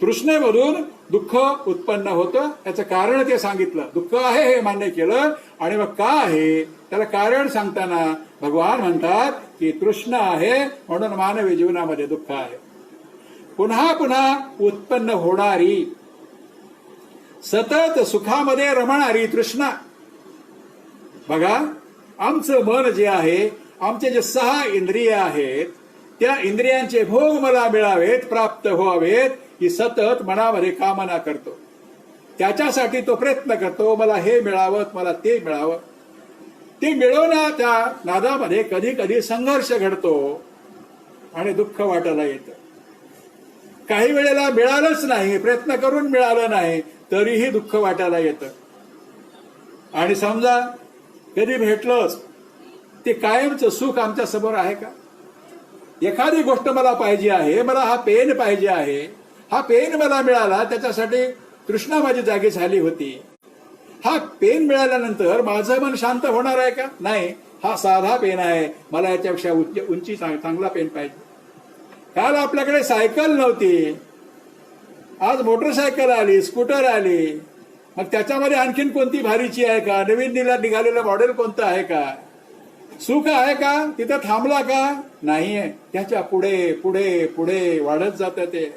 तृष्णेमधून दुःख उत्पन्न होतं, त्याचं कारण ते सांगितलं. दुःख आहे हे मान्य केलं आणि मग का आहे त्याला कारण सांगताना भगवान म्हणतात की तृष्णा आहे म्हणून मानवी जीवनामध्ये दुःख आहे. पुन्हा पुन्हा उत्पन्न होणारी, सतत सुखामध्ये रमणारी तृष्णा. बघा, आमचं मन जे आहे, आमचे जे 6 इंद्रिय आहेत, त्या इंद्रियांचे भोग मला मिळावेत, प्राप्त व्हावेत, ही सतत मनामध्ये कामना करतो. त्याच्यासाठी तो प्रयत्न करतो, मला हे मिळावं, मला ते मिळावं. ते मिळवण्याच्या नादामध्ये कधी कधी संघर्ष घडतो आणि दुःख वाटायला येतं. काही वेळेला मिळालंच नाही, प्रयत्न करून मिळालं नाही, तरीही दुःख वाटायला येतं. आणि समजा कधी भेटलंच, ते कायमचं सुख आमच्या समोर आहे का? एखादी गोष्ट मला पाहिजे आहे, मला हा पेन पाहिजे आहे, हा पेन मला मिळाला, त्याच्यासाठी तृष्णा माझी जागी झाली होती. हा पेन मिळाल्यानंतर माझं मन शांत होणार आहे का? नाही. हा साधा पेन आहे, मला याच्यापेक्षा उंची चांगला पेन पाहिजे. काल आपल्याकडे सायकल नव्हती, आज मोटरसायकल आली, स्कूटर आली. मग त्याच्यामध्ये आणखीन कोणती भारीची आहे का? नवीन निघालेलं मॉडेल कोणतं आहे का? सुख आहे का? तिथं थांबला का? नाहीये. त्याच्या पुढे पुढे पुढे वाढत जातं ते.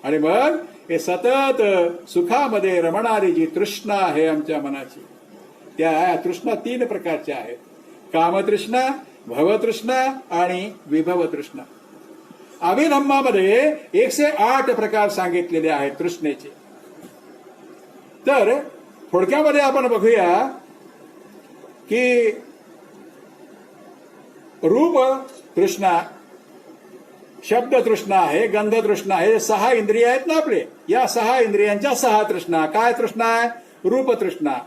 आणि मग हे सतत सुखामध्ये रमणारी जी तृष्णा आहे आमच्या मनाची, त्या तृष्णा 3 प्रकारच्या आहेत: कामतृष्णा, भवतृष्णा आणि विभवतृष्णा. अभिधम्मामध्ये 108 प्रकार सांगितलेले आहेत तृष्णेचे. तर थोडक्यामध्ये आपण बघूया की रूप तृष्णा, शब्द तृष्णा आहे, गंध तृष्णा आहे. 6 इंद्रिय आहेत ना आपले, या 6 इंद्रियांच्या 6 तृष्णा. काय तृष्णा आहे? रूप तृष्णा.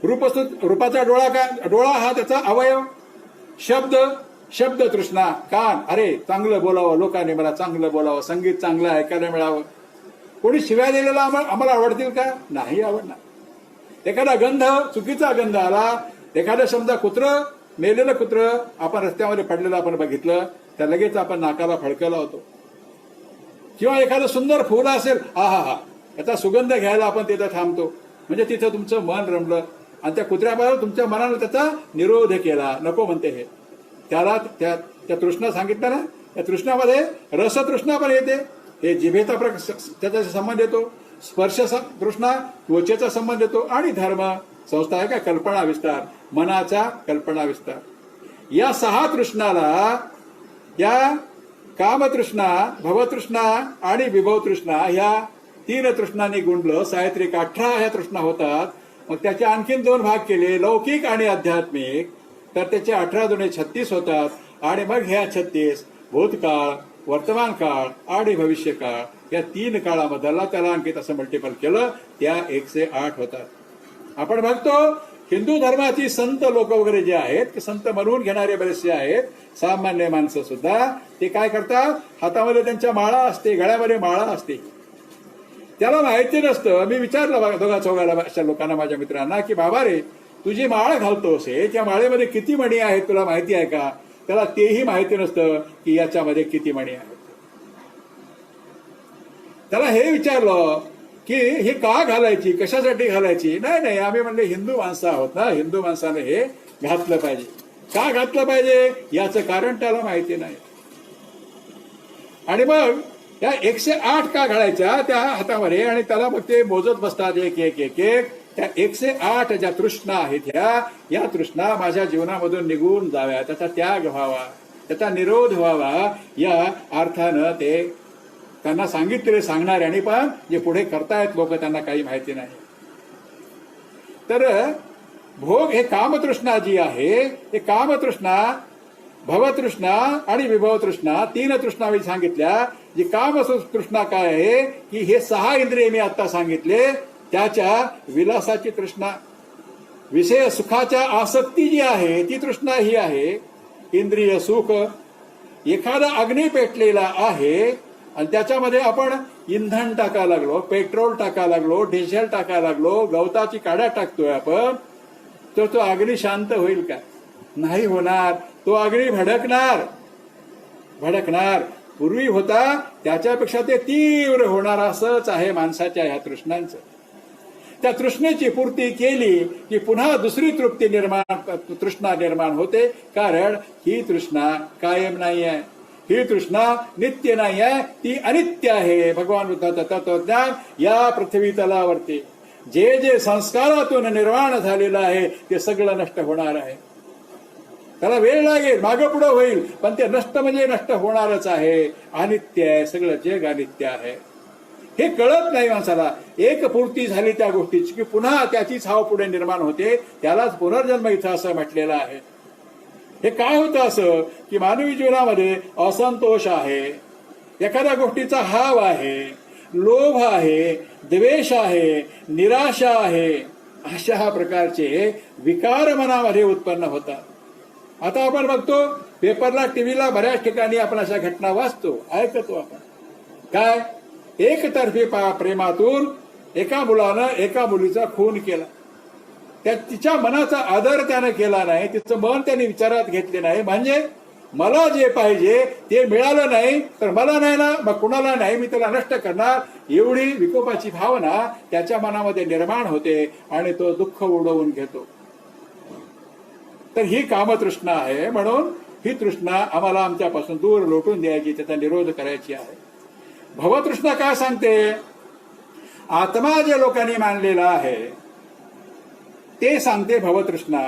रूपाचा डोळा काय? डोळा हा त्याचा अवयव. शब्द तृष्णा, कान, अरे चांगलं बोलावं, लोकांनी मला चांगलं बोलावं, संगीत चांगलं ऐकायला मिळावं. कोणी शिव्या दिलेला आम्हाला आवडतील का? नाही आवडणार. एखादा गंध, चुकीचा गंध आला, एखादं समजा कुत्रं, मेलेलं कुत्रं आपण रस्त्यामध्ये पडलेलं आपण बघितलं, त्या लगेच आपण नाकाला फडकं लावतो. किंवा एखादं सुंदर फुल असेल, हा याचा सुगंध घ्यायला आपण तिथं थांबतो. म्हणजे तिथं तुमचं मन रमलं आणि त्या कुत्र्याबरोबर तुमच्या मनानं त्याचा निरोध केला, नको म्हणते हे. त्याला त्या तृष्णा सांगितलं ना, त्या तृष्णामध्ये रसतृष्णा पण येते. हे जिभेचा त्याचा संबंध येतो. स्पर्श तृष्णा त्वचेचा संबंध येतो. आणि धर्म संस्था आहे का, कल्पना विस्तार, मनाचा कल्पना विस्तार. या 6 तृष्णाला, या कामतृष्णा, भवतृष्णा आणि विभवतृष्णा, ह्या 3 तृष्णांनी गुंडलं, साहित्रिक 18 ह्या तृष्णा होतात. मग त्याचे आणखीन 2 भाग केले, लौकिक आणि आध्यात्मिक. तर त्याचे 18 दुणे 36 होतात. आणि मग ह्या 36 भूतकाळ, वर्तमान काळ आणि भविष्य काळ, या 3 काळामधला त्याला आणखी तसं मल्टिपल केलं, त्या 108 होतात. आपण बघतो हिंदू धर्माची संत लोक वगैरे जे आहेत, ते संत म्हणून घेणारे बरेचसे आहेत, सामान्य माणसं सुद्धा, ते काय करतात, हातामध्ये त्यांच्या माळा असते, गळ्यामध्ये माळा असते. त्याला माहिती नसतं. मी विचारलं 2-4 अशा लोकांना, माझ्या मित्रांना, की बाबा रे, तुझी माळ घालतोस, त्या माळेमध्ये किती मणी आहेत तुला माहिती आहे का? त्याला तेही माहिती नसतं की याच्यामध्ये किती मणी आहेत. त्याला हे विचारलं की हे का घालायची, कशासाठी घालायची? नाही, आम्ही म्हणले हिंदू माणसं आहोत ना, हिंदू माणसाने हे घातलं पाहिजे. का घातलं पाहिजे याचं कारण त्याला माहिती नाही. आणि मग त्या 108 का घालायच्या त्या हातामध्ये, आणि त्याला मग ते मोजत बसतात एक एक एक एक. त्या 108 ज्या तृष्णा आहेत, या तृष्णा माझ्या जीवनामधून निघून जाव्या, त्याचा त्याग व्हावा, त्याचा निरोध व्हावा, या अर्थानं ते त्यांना सांगितलेले सांगणाऱ्यांनी पण जे पुढे करतायत लोक, त्यांना काही माहिती नाही. तर भोग हे कामतृष्णा जी आहे, ते कामतृष्णा, भवतृष्णा आणि विभवतृष्णा 3 तृष्णा मी सांगितल्या. जी कामतृष्णा काय आहे की हे 6 इंद्रिय मी आता सांगितले, त्याच्या विलासाची तृष्णा, विषय सुखाच्या आसक्ती जी आहे ती तृष्णा ही आहे. इंद्रिय सुख, एखादा अग्नी पेटलेला आहे आणि त्याच्यामध्ये आपण इंधन टाकायला लागलो, पेट्रोल टाकायला लागलो, डिझेल टाकायला लागलो, गवताची काड्या टाकतोय आपण, तर तो अग्नी शांत होईल का? नाही होणार. तो अग्नी भडकणार. पूर्वी होता त्याच्यापेक्षा ते तीव्र होणार. असंच आहे माणसाच्या ह्या तृष्णांचं. त्या तृष्णेची पूर्ती केली की पुन्हा दुसरी तृष्णा निर्माण होते. कारण ही तृष्णा कायम नाही आहे, ही तृष्णा नित्य नाही आहे, ती अनित्य आहे. भगवान बुद्धाचं तत्वज्ञान या पृथ्वी तलावरती जे जे संस्कारातून निर्माण झालेलं आहे ते सगळं नष्ट होणार आहे. त्याला वेळ लागेल, मागं पुढं होईल, पण ते नष्ट म्हणजे नष्ट होणारच आहे. अनित्य आहे, सगळं जग अनित्य आहे. हे कळत नाही माणसाला. एक पूर्ती झाली त्या गोष्टीची की पुन्हा त्याचीच हाव पुढे निर्माण होते. त्यालाच पुनर्जन्म इथं असं म्हटलेलं आहे. हे काय होतं असं की मानवी जीवनामध्ये असंतोष आहे, एखाद्या गोष्टीचा हाव आहे, लोभ आहे, द्वेष आहे, निराशा आहे, अशा प्रकारचे विकार मनामध्ये उत्पन्न होतात. आता आपण बघतो पेपरला टीव्हीला बऱ्याच ठिकाणी आपण अशा घटना वाचतो, ऐकतो आपण. काय एकतर्फी प्रेमातून एका मुलानं एका मुलीचा खून केला. तिच्या मनाचा आदर त्यानं केला नाही, तिचं मन त्याने विचारात घेतले नाही. म्हणजे मला जे पाहिजे ते मिळालं नाही तर मला नाही ना, मग कुणाला नाही, मी त्याला नष्ट करणार, एवढी विकोपाची भावना त्याच्या मनामध्ये निर्माण होते आणि तो दुःख उडवून घेतो. तर ही कामतृष्णा आहे. म्हणून ही तृष्णा आम्हाला आमच्यापासून दूर लोटून द्यायची, त्याचा निरोध करायची आहे. भवतृष्णा काय सांगते? आत्मा जे लोकांनी मानलेला आहे ते सांगते भवतृष्णा.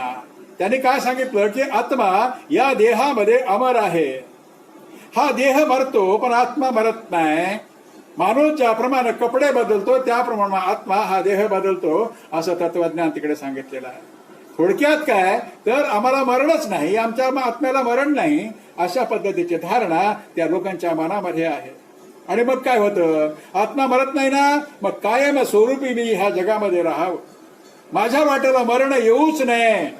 त्यांनी काय सांगितलं की आत्मा या देहामध्ये अमर आहे. हा देह मरतो पण आत्मा मरत नाही. माणूस ज्याप्रमाणे कपडे बदलतो त्याप्रमाणे आत्मा हा देह बदलतो, असं तत्वज्ञान तिकडे सांगितलेलं आहे. थोडक्यात काय तर आम्हाला मरणच नाही, आमच्या आत्म्याला मरण नाही, अशा पद्धतीची धारणा त्या लोकांच्या मनामध्ये आहे. आणि मग काय होतं? आत्मा मरत नाही ना, मग कायम स्वरूपी मी ह्या जगामध्ये राहावं, माझ्या वाट्याला मरण येऊच नये.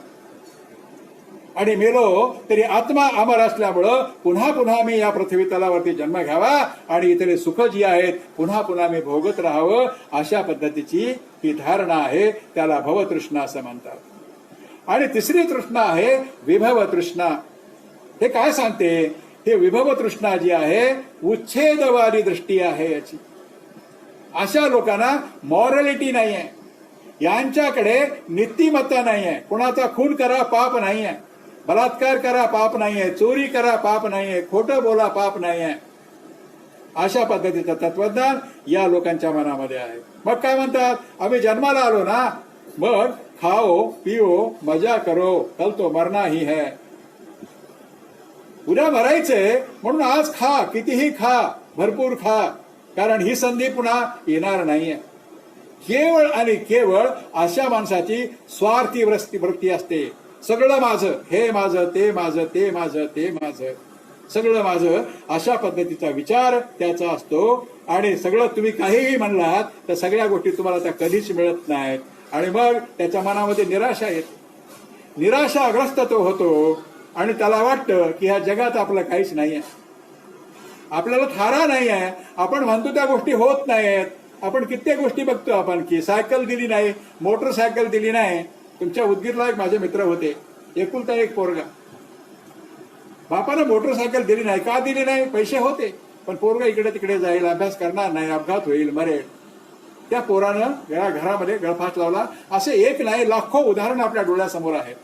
आणि मेलो तरी आत्मा अमर असल्यामुळं पुन्हा पुन्हा मी या पृथ्वी तलावरती जन्म घ्यावा आणि इथले सुख जी आहेत पुन्हा पुन्हा मी भोगत राहावं, अशा पद्धतीची ही धारणा आहे. त्याला भवतृष्णा असं म्हणतात. आणि तिसरी तृष्णा आहे विभव तृष्णा. हे काय सांगते? हे विभव तृष्णा जी आहे उच्छेदवादी दृष्टी आहे याची. अशा लोकांना मॉरॅलिटी नाही आहे, यांच्याकडे नीतिमत्ता नाही आहे. कुणाचा खून करा पाप नाही आहे, बलात्कार करा पाप नाही आहे, चोरी करा पाप नाही आहे, खोटं बोला पाप नाही आहे. अशा पद्धतीचं तत्वज्ञान या लोकांच्या मनामध्ये आहे. मग काय म्हणतात? आम्ही जन्माला आलो ना, मग खाओ पिओ मजा करो, कल तो मरना ही है. उद्या मरायचंय म्हणून आज खा, कितीही खा, भरपूर खा, कारण ही संधी पुन्हा येणार नाहीये. केवळ आणि केवळ अशा माणसाची स्वार्थी वृत्ती असते. सगळं माझं, हे माझं, ते माझं, ते माझं, ते माझं, सगळं माझं, अशा पद्धतीचा विचार त्याचा असतो. आणि सगळं तुम्ही काहीही म्हणलात तर सगळ्या गोष्टी तुम्हाला त्या कधीच मिळत नाहीत. आणि मग त्याच्या मनामध्ये निराशा येते, निराशाग्रस्त तो होतो आणि त्याला वाटतं की ह्या जगात आपलं काहीच नाही आहे, आपल्याला थारा नाही आहे. आपण म्हणतो त्या गोष्टी होत नाहीत. आपण कित्येक गोष्टी बघतो आपण की सायकल दिली नाही, मोटरसायकल दिली नाही. तुमच्या उदगीरला एक माझे मित्र होते, एकुलता एक पोरगा, बापानं मोटरसायकल दिली नाही. का दिली नाही? पैसे होते, पण पोरगा इकडे तिकडे जाईल, अभ्यास करणार नाही, अपघात होईल, मरेल. त्या पोरानं घरामध्ये गळफास लावला. असे एक नाही, लाखो उदाहरण आपल्या डोळ्यासमोर आहेत.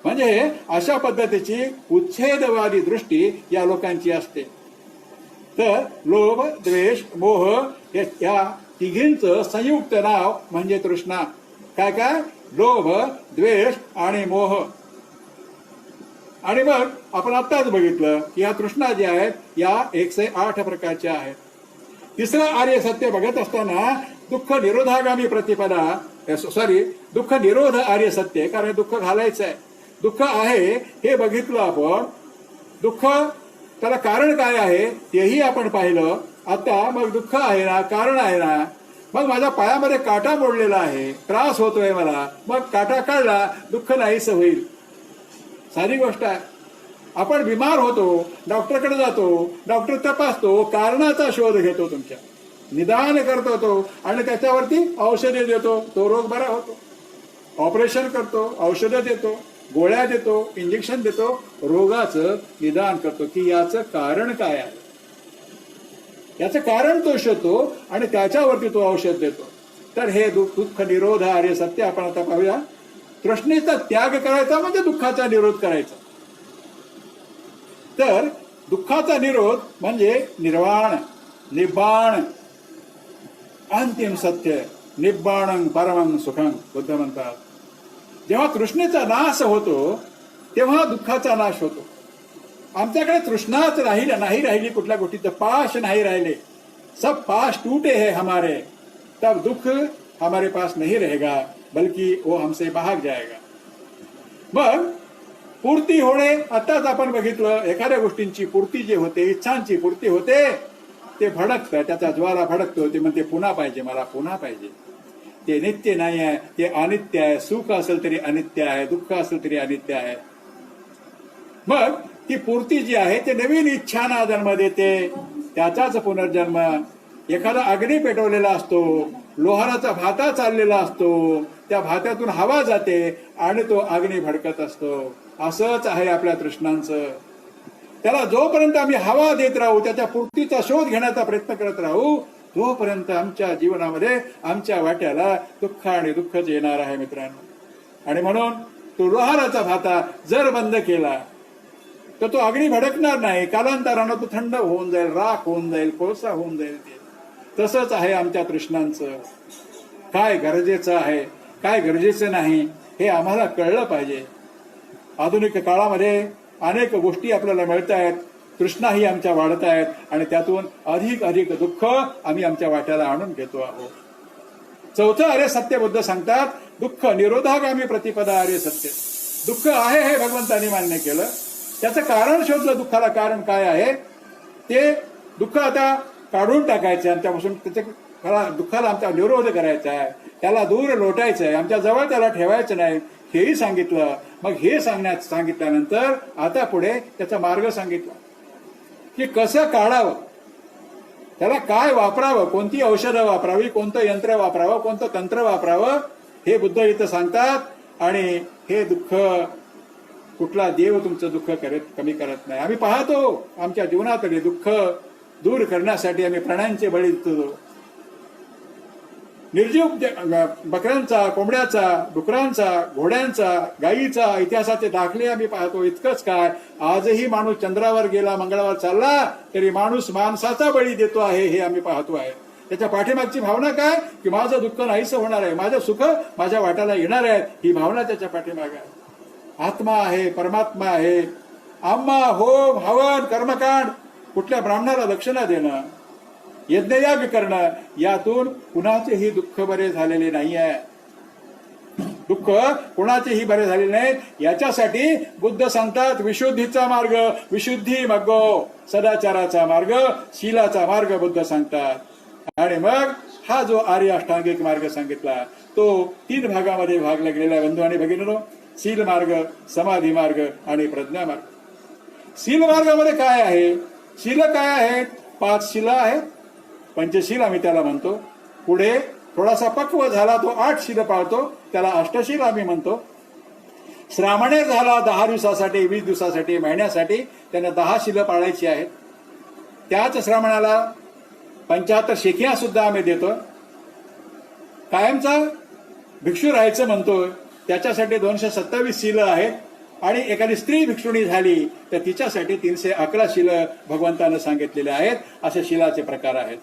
म्हणजे अशा पद्धतीची उच्छेदवादी दृष्टी या लोकांची असते. तर लोभ, द्वेष, मोह या तिघींचं संयुक्त नाव म्हणजे तृष्णा. काय काय? लोभ, द्वेष आणि मोह. आणि मग आपण आत्ताच बघितलं की या तृष्णा ज्या आहेत या 108 प्रकारच्या आहेत. तिसरं आर्य सत्य बघत असताना दुःख निरोधागामी प्रतिपदा, दुःख निरोध आर्य सत्य, कारण दुःख घालायचं आहे, दुःख आहे हे बघितलं आपण. दुःख त्याला कारण काय आहे तेही आपण पाहिलं. आता मग दुःख आहे ना, कारण आहे ना, मग माझ्या पायामध्ये काटा मोडलेला आहे, त्रास होतोय मला, मग काटा काढला, दुःख नाहीसं होईल. साधी गोष्ट आहे. आपण बिमार होतो, डॉक्टरकडे जातो, डॉक्टर तपासतो, कारणाचा शोध घेतो, तुमच्या निदान करतो तो आणि त्याच्यावरती औषधे देतो, तो रोग बरा होतो. ऑपरेशन करतो, औषधं देतो, गोळ्या देतो, इंजेक्शन देतो, रोगाचं निदान करतो की याचं कारण काय आहे, याचं कारण तो शोधतो आणि त्याच्यावरती तो औषध देतो. तर हे दुःख निरोध आर्य सत्य आपण आता पाहूया. तृष्णेचा त्याग करायचा म्हणजे दुःखाचा निरोध करायचा. तर दुःखाचा निरोध म्हणजे निर्वाण, निब्बाण, अंतिम सत्य, निब्बाणं परमं सुखं बुद्ध म्हणतात. जेव्हा तृष्णेचा नाश होतो तेव्हा दुःखाचा नाश होतो. आमच्याकडे तृष्णाच नाही राहिली, कुठल्या गोष्टीचं पाश नाही राहिले, सब पाश टूटे हैं हमारे, तब दुख हमारे पास नहीं रहेगा बल्कि वो हमसे भाग जाएगा. मग पूर्ती होणे, आताच आपण बघितलं, एखाद्या गोष्टींची पूर्ती जी होते, इच्छांची पूर्ती होते, ते भडकतं, त्याचा ज्वाला भडकतो, ते म्हणते पुन्हा पाहिजे, मला पुन्हा पाहिजे. ते नित्य नाही आहे, ते अनित्य आहे. सुख असेल तरी अनित्य आहे, दुःख असेल तरी अनित्य आहे. मग ती पूर्ती जी आहे ते नवीन इच्छाना जन्म देते, त्याचाच पुनर्जन्म. एखादा अग्नी पेटवलेला असतो, लोहाराचा भाता चाललेला असतो, त्या भात्यातून हवा जाते आणि तो अग्नी भडकत असतो. असंच आहे आपल्या तृष्णांचं. त्याला जोपर्यंत आम्ही हवा देत राहू, त्याच्या पूर्तीचा शोध घेण्याचा प्रयत्न करत राहू, तोपर्यंत आमच्या जीवनामध्ये आमच्या वाट्याला दुःख आणि दुःखच येणार आहे मित्रांनो. आणि म्हणून तो लोहाराचा भाता जर बंद केला तर तो अग्नी भडकणार नाही. कालांतरानं तो थंड होऊन जाईल, राख होऊन जाईल, कोळसा होऊन जाईल. ते तसंच आहे आमच्या तृष्णांचं. काय गरजेचं आहे, काय गरजेचं नाही, हे आम्हाला कळलं पाहिजे. आधुनिक काळामध्ये अनेक गोष्टी आपल्याला मिळत आहेत, तृष्णाही आमच्या वाढत आहेत आणि त्यातून अधिक अधिक दुःख आम्ही आमच्या वाट्याला आणून घेतो आहोत. चौथं अरे सत्य बुद्ध सांगतात, दुःख निरोधागामी प्रतिपदा अरे सत्य. दुःख आहे हे भगवंतांनी मान्य केलं, त्याचं कारण शोधलं. दुःखाला कारण काय आहे ते दुःख आता काढून टाकायचं आणि त्यापासून दुःखाला आमचा निरोध करायचा आहे, त्याला दूर लोटायचं आहे, आमच्या जवळ त्याला ठेवायचं नाही, हेही सांगितलं. मग हे सांगितल्यानंतर आता पुढे त्याचा मार्ग सांगितला की कसं काढावं, त्याला काय वापरावं, कोणती औषधं वापरावी, कोणतं यंत्र वापरावं, कोणतं तंत्र वापरावं, हे बुद्ध इथं सांगतात. आणि हे दुःख कुठला देव तुमचं दुःख कमी करत नाही. आम्ही पाहतो आमच्या जीवनातले दुःख दूर करण्यासाठी आम्ही प्राण्यांचे बळी देतो. निर्जीव बकऱ्यांचा, कोंबड्याचा, डुकरांचा, घोड्यांचा, गायीचा इतिहासाचे दाखले आम्ही पाहतो. इतकंच काय, आजही माणूस चंद्रावर गेला, मंगळावर चालला तरी माणूस माणसाचा बळी देतो आहे, हे आम्ही पाहतो आहे. त्याच्या पाठीमागची भावना काय की माझं दुःख नाहीसं होणार आहे, माझं सुख माझ्या वाट्याला येणार आहे, ही भावना त्याच्या पाठीमाग आहे. आत्मा आहे, परमात्मा आहे. आम्हा, होम, हवन, कर्मकांड, कुठल्या ब्राह्मणाला दक्षिणा देणं, यज्ञयाग करणं, यातून कुणाचेही दुःख बरे झालेले नाही आहे. दुःख कुणाचेही बरे झालेले नाहीत. याच्यासाठी बुद्ध सांगतात विशुद्धीचा मार्ग, विशुद्धी मग्गो, सदाचाराचा मार्ग, शीलाचा मार्ग बुद्ध सांगतात. आणि मग हा जो आर्य अष्टांगिक मार्ग सांगितला तो 3 भागामध्ये विभागला गेलेला बंधू आणि भगिनींनो. शील मार्ग, समाधी मार्ग आणि प्रज्ञा मार्ग. शील मार्गामध्ये काय आहे, शील काय आहेत, 5 शिला आहेत, पंचशील आम्ही त्याला म्हणतो. पुढे थोडासा पक्व झाला तो 8 शिल पाळतो, त्याला अष्टशील आम्ही म्हणतो. श्रामणे झाला 10 दिवसासाठी, 20 दिवसासाठी, महिन्यासाठी, त्याने 10 शिल पाळायची आहेत. त्याच श्रामणाला 75 शेकिया सुद्धा आम्ही देतो. कायमचा भिक्षू राहायचं म्हणतो, त्याच्यासाठी 227 शील आहेत. आणि एखादी स्त्री भिक्षुणी झाली तर तिच्यासाठी 311 शील भगवंतानं सांगितलेले आहेत. असे शिलाचे प्रकार आहेत.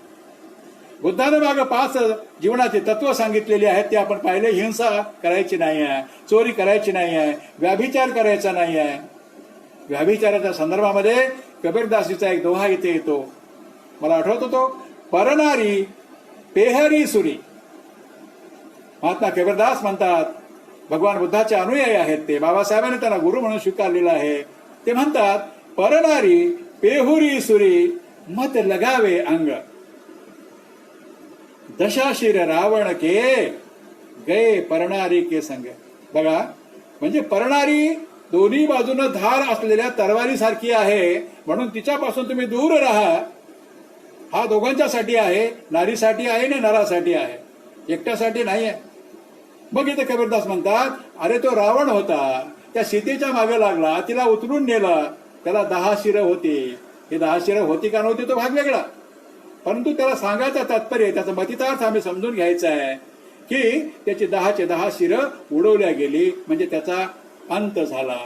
बुद्धानं मागं 5 जीवनाचे तत्व सांगितलेली आहेत, ते आपण पाहिले. हिंसा करायची नाही आहे, चोरी करायची नाही आहे, व्याभिचार करायचा नाही आहे. व्याभिचाराच्या संदर्भामध्ये कबीरदासीचा एक दोहा इथे येतो, मला आठवतो तो, परनारी पेहरी सुरी. महात्मा कबीरदास म्हणतात, भगवान बुद्धाचे अनुयायी आहेत ते, बाबासाहेबांनी त्यांना गुरु म्हणून स्वीकारलेला आहे. ते म्हणतात, परनारी पेहुरी सुरी मत लगावे अंग, दशाशीर रावण के गए परणारी के संग. बघा, म्हणजे परणारी दोन्ही बाजूनं धार असलेल्या तरवारीसारखी आहे, म्हणून तिच्यापासून तुम्ही दूर राहा. हा दोघांच्यासाठी आहे, नारीसाठी आहे आणि नरासाठी आहे, एकट्यासाठी नाही आहे. मग इथे कबीरदास म्हणतात, अरे तो रावण होता, त्या सीतेच्या मागे लागला, तिला उचलून नेला, त्याला 10 शिरं होती. हे 10 शिरं होती का नव्हती तो भाग वेगळा, परंतु त्याला सांगायचं तात्पर्य, त्याचा मतितार्थ आम्ही समजून घ्यायचा आहे की त्याची 10चे 10 शिरं उडवल्या गेली, म्हणजे त्याचा अंत झाला,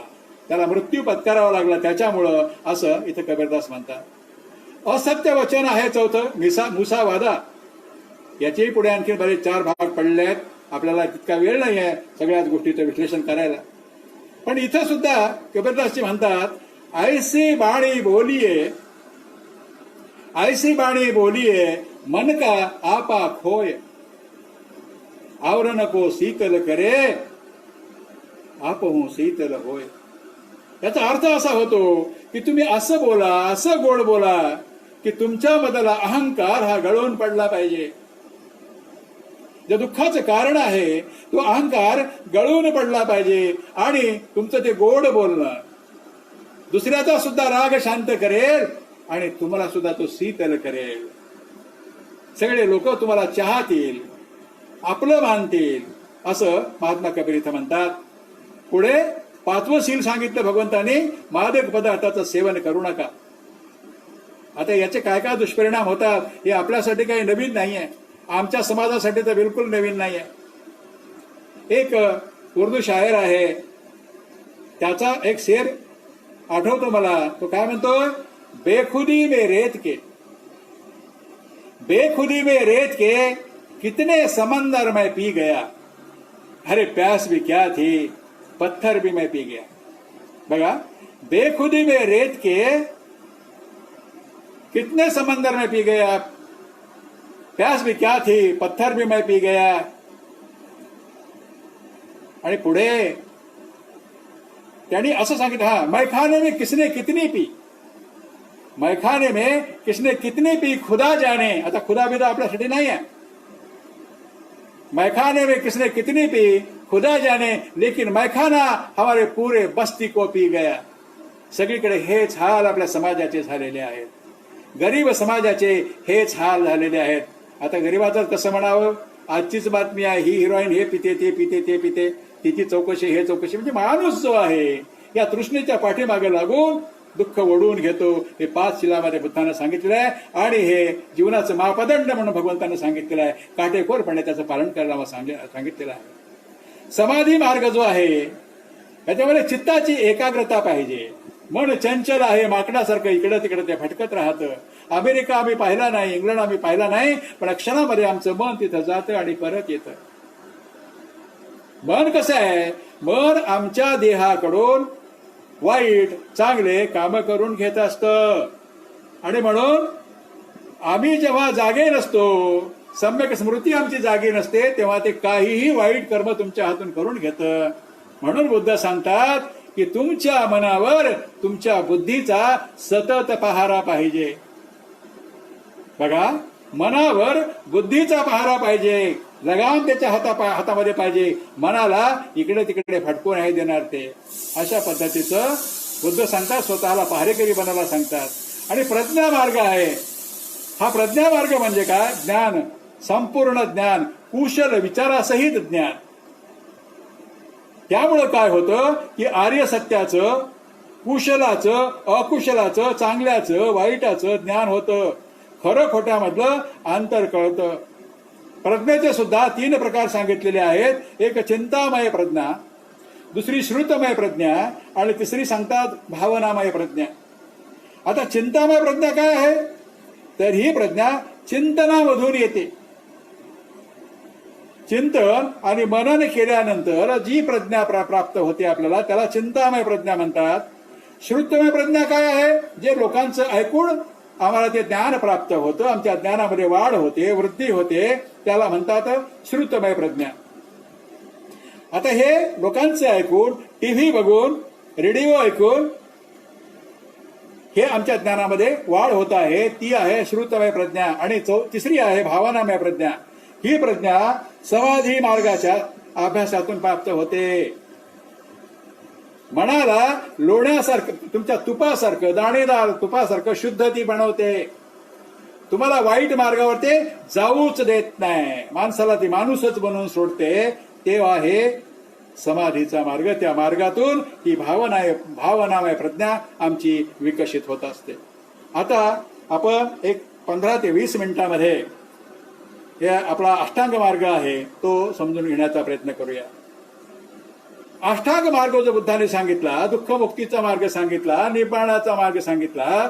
त्याला मृत्यू पत्करावा लागला त्याच्यामुळं, असं इथं कबीरदास म्हणतात. असत्य वचन आहे चौथं, मुसावादा. याचेही पुढे आणखी बरेच 4 भाग पडले आहेत. आपल्याला तितका वेळ नाही आहे सगळ्याच गोष्टीचं विश्लेषण करायला. पण इथं सुद्धा कबीरदासजी म्हणतात, ऐसी बाणी बोलिये, ऐसी बाणी बोलिये मन का आपा खोय, आवरण को शीतल करे आप हूं शीतल होय. याचा अर्थ असा होतो की तुम्ही असं बोला, असं गोड बोला की तुमच्याबद्दल अहंकार हा गळून पडला पाहिजे. जे दुःखाचं कारण आहे तो अहंकार गळून पडला पाहिजे आणि तुमचं ते गोड बोलणं, दुसऱ्याचा सुद्धा राग शांत करेल आणि तुम्हाला सुद्धा तो शीतल करेल. सगळे लोक तुम्हाला चाहतील, आपलं मानतील, असं महात्मा कबीर इथं म्हणतात. पुढे 5वं शील सांगितलं भगवंताने, मादक पदार्थाचं सेवन करू नका. आता याचे काय काय दुष्परिणाम होतात हे आपल्यासाठी काही नवीन नाहीये, आमच्या समाजासाठी तर बिलकुल नवीन नाहीये. एक उर्दू शायर आहे, त्याचा एक शेर आठवतो मला. तो काय म्हणतो, बेखुदी में रेत के, बेखुदी में रेत के कितने समंदर में पी गया, अरे प्यास भी क्या थी, पत्थर भी मैं पी गया. बघा, बेखुदी में रेत के कितने समंदर में पी गया, प्यास भी क्या थी, पत्थर भी मैं पी गया. आणि पुढे त्यांनी असं सांगितलं, हा मैखाने में किसने कितनी पी, मैखाने में किसने कितनी पी खुदा जाने. आता खुदा बिदा आपल्यासाठी नाही आहे. मैखाने में किसने कितनी पी खुदा जाने, लेकिन मैखाना हमारे पूरे बस्ती को पी गया. सगळीकडे हेच हाल आपल्या समाजाचे झालेले आहेत, गरीब समाजाचे हेच हाल झालेले आहेत. आता गरीबाचं कसं म्हणावं, आजचीच बातमी आहे, ही हिरोईन हे पिते ते पिते ते पिते, तिची चौकशी हे चौकशी. म्हणजे माणूस जो आहे या तृष्णेच्या पाठीमागे लागून दुःख ओढून घेतो. हे 5 शिलामध्ये बुद्धानं सांगितलेलं आहे आणि हे जीवनाचं मापदंड म्हणून भगवंतानं सांगितलेलं आहे. काटेकोरपणे त्याचं पालन करायला सांगितलेलं आहे. समाधी मार्ग जो आहे त्याच्यामध्ये चित्ताची एकाग्रता पाहिजे. मन चंचल आहे, माकडासारखं इकडं तिकडं ते भटकत राहतं. अमेरिका आम्ही पाहिला नाही, इंग्लंड आम्ही पाहिला नाही, पण क्षणामध्ये आमचं मन तिथं जातं आणि परत येतं. मन कसं आहे, मन आमच्या देहाकडून वाईट चांगले काम करून घेत असतं. आणि म्हणून आम्ही जेव्हा जागे नसतो, सम्यक स्मृती आमची जागी नसते, तेव्हा ते काहीही वाईट कर्म तुमच्या हातून करून घेतं. म्हणून बुद्ध सांगतात की तुमच्या मनावर तुमच्या बुद्धीचा सतत पहारा पाहिजे. बघा, मनावर बुद्धीचा पहारा पाहिजे, लगाम त्याच्या हातामध्ये पाहिजे. मनाला इकडे तिकडे फटकून नाही देणार ते. अशा पद्धतीचं बुद्ध सांगतात, स्वतःला पहारेकरी बनायला सांगतात. आणि प्रज्ञा मार्ग आहे. हा प्रज्ञा मार्ग म्हणजे काय, ज्ञान, संपूर्ण ज्ञान, कुशल विचारासहित ज्ञान. त्यामुळं काय होतं की आर्य सत्याचं, कुशलाचं, अकुशलाचं, चांगल्याचं, वाईटाचं ज्ञान होतं. खरं खोट्यामधलं अंतर कळतं. प्रज्ञेचे सुद्धा 3 प्रकार सांगितलेले आहेत. एक चिंतामय प्रज्ञा, दुसरी श्रुतमय प्रज्ञा आणि तिसरी सांगतात भावनामय प्रज्ञा. आता चिंतामय प्रज्ञा काय आहे, तर ही प्रज्ञा चिंतनामधून येते. चिंतन आणि मनन केल्यानंतर जी प्रज्ञा प्राप्त होते आपल्याला, त्याला चिंतामय प्रज्ञा म्हणतात. श्रुतमय प्रज्ञा काय आहे, जे लोकांचं ऐकून आम्हाला ते ज्ञान प्राप्त होतं, आमच्या ज्ञानामध्ये वाढ होते, वृद्धी होते, त्याला म्हणतात श्रुतमय प्रज्ञा. आता हे लोकांचे ऐकून, टीव्ही बघून, रेडिओ ऐकून हे आमच्या ज्ञानामध्ये वाढ होत आहे, ती आहे श्रुतमय प्रज्ञा. आणि तिसरी आहे भावनामय प्रज्ञा. ही प्रज्ञा समाधी मार्गाच्या अभ्यासातून प्राप्त होते. मनाला लोण्यासारखं, तुमच्या तुपासारखं, दाणेदार तुपासारखं शुद्ध ती बनवते. तुम्हाला वाईट मार्गावर ते जाऊच देत नाही, माणसाला ती माणूसच बनवून सोडते. ते आहे समाधीचा मार्ग. त्या मार्गातून ही भावनामय प्रज्ञा आमची विकसित होत असते. आता आपण एक 15 ते 20 मिनिटांमध्ये हे आपला अष्टांग मार्ग आहे तो समजून घेण्याचा प्रयत्न करूया. अष्टांग मार्ग जो बुद्धाने सांगितला, दुःखमुक्तीचा मार्ग सांगितला, निब्बाणाचा मार्ग सांगितला.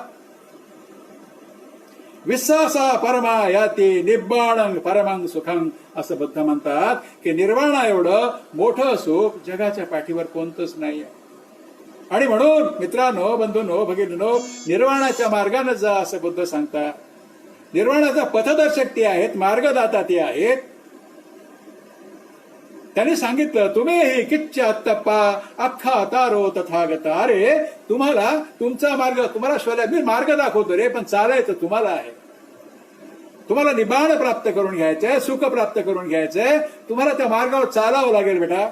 विश्वासा परमा याती निब्बाणं परमं सुखं, असं बुद्ध म्हणतात की निर्वाणा एवढं मोठं सुख जगाच्या पाठीवर कोणतंच नाही. आणि म्हणून मित्रांनो, बंधूंनो, भगिनींनो, निर्वाणाच्या मार्गाने जा असं बुद्ध सांगतात. निर्वाणाचा पथदर्शक ते आहेत, मार्गदाता ते आहेत. त्यांनी सांगितलं, तुम्ही किच्च अत्तप्पा अख्खा तारो तथागता. अरे तुम्हाला तुमचा मार्ग, तुम्हाला शोधा, मी मार्ग दाखवतो रे, पण चालायचं तुम्हाला आहे. तुम्हाला निबाण प्राप्त करून घ्यायचंय, सुख प्राप्त करून घ्यायचंय, तुम्हाला त्या मार्गावर चालावं लागेल बेटा.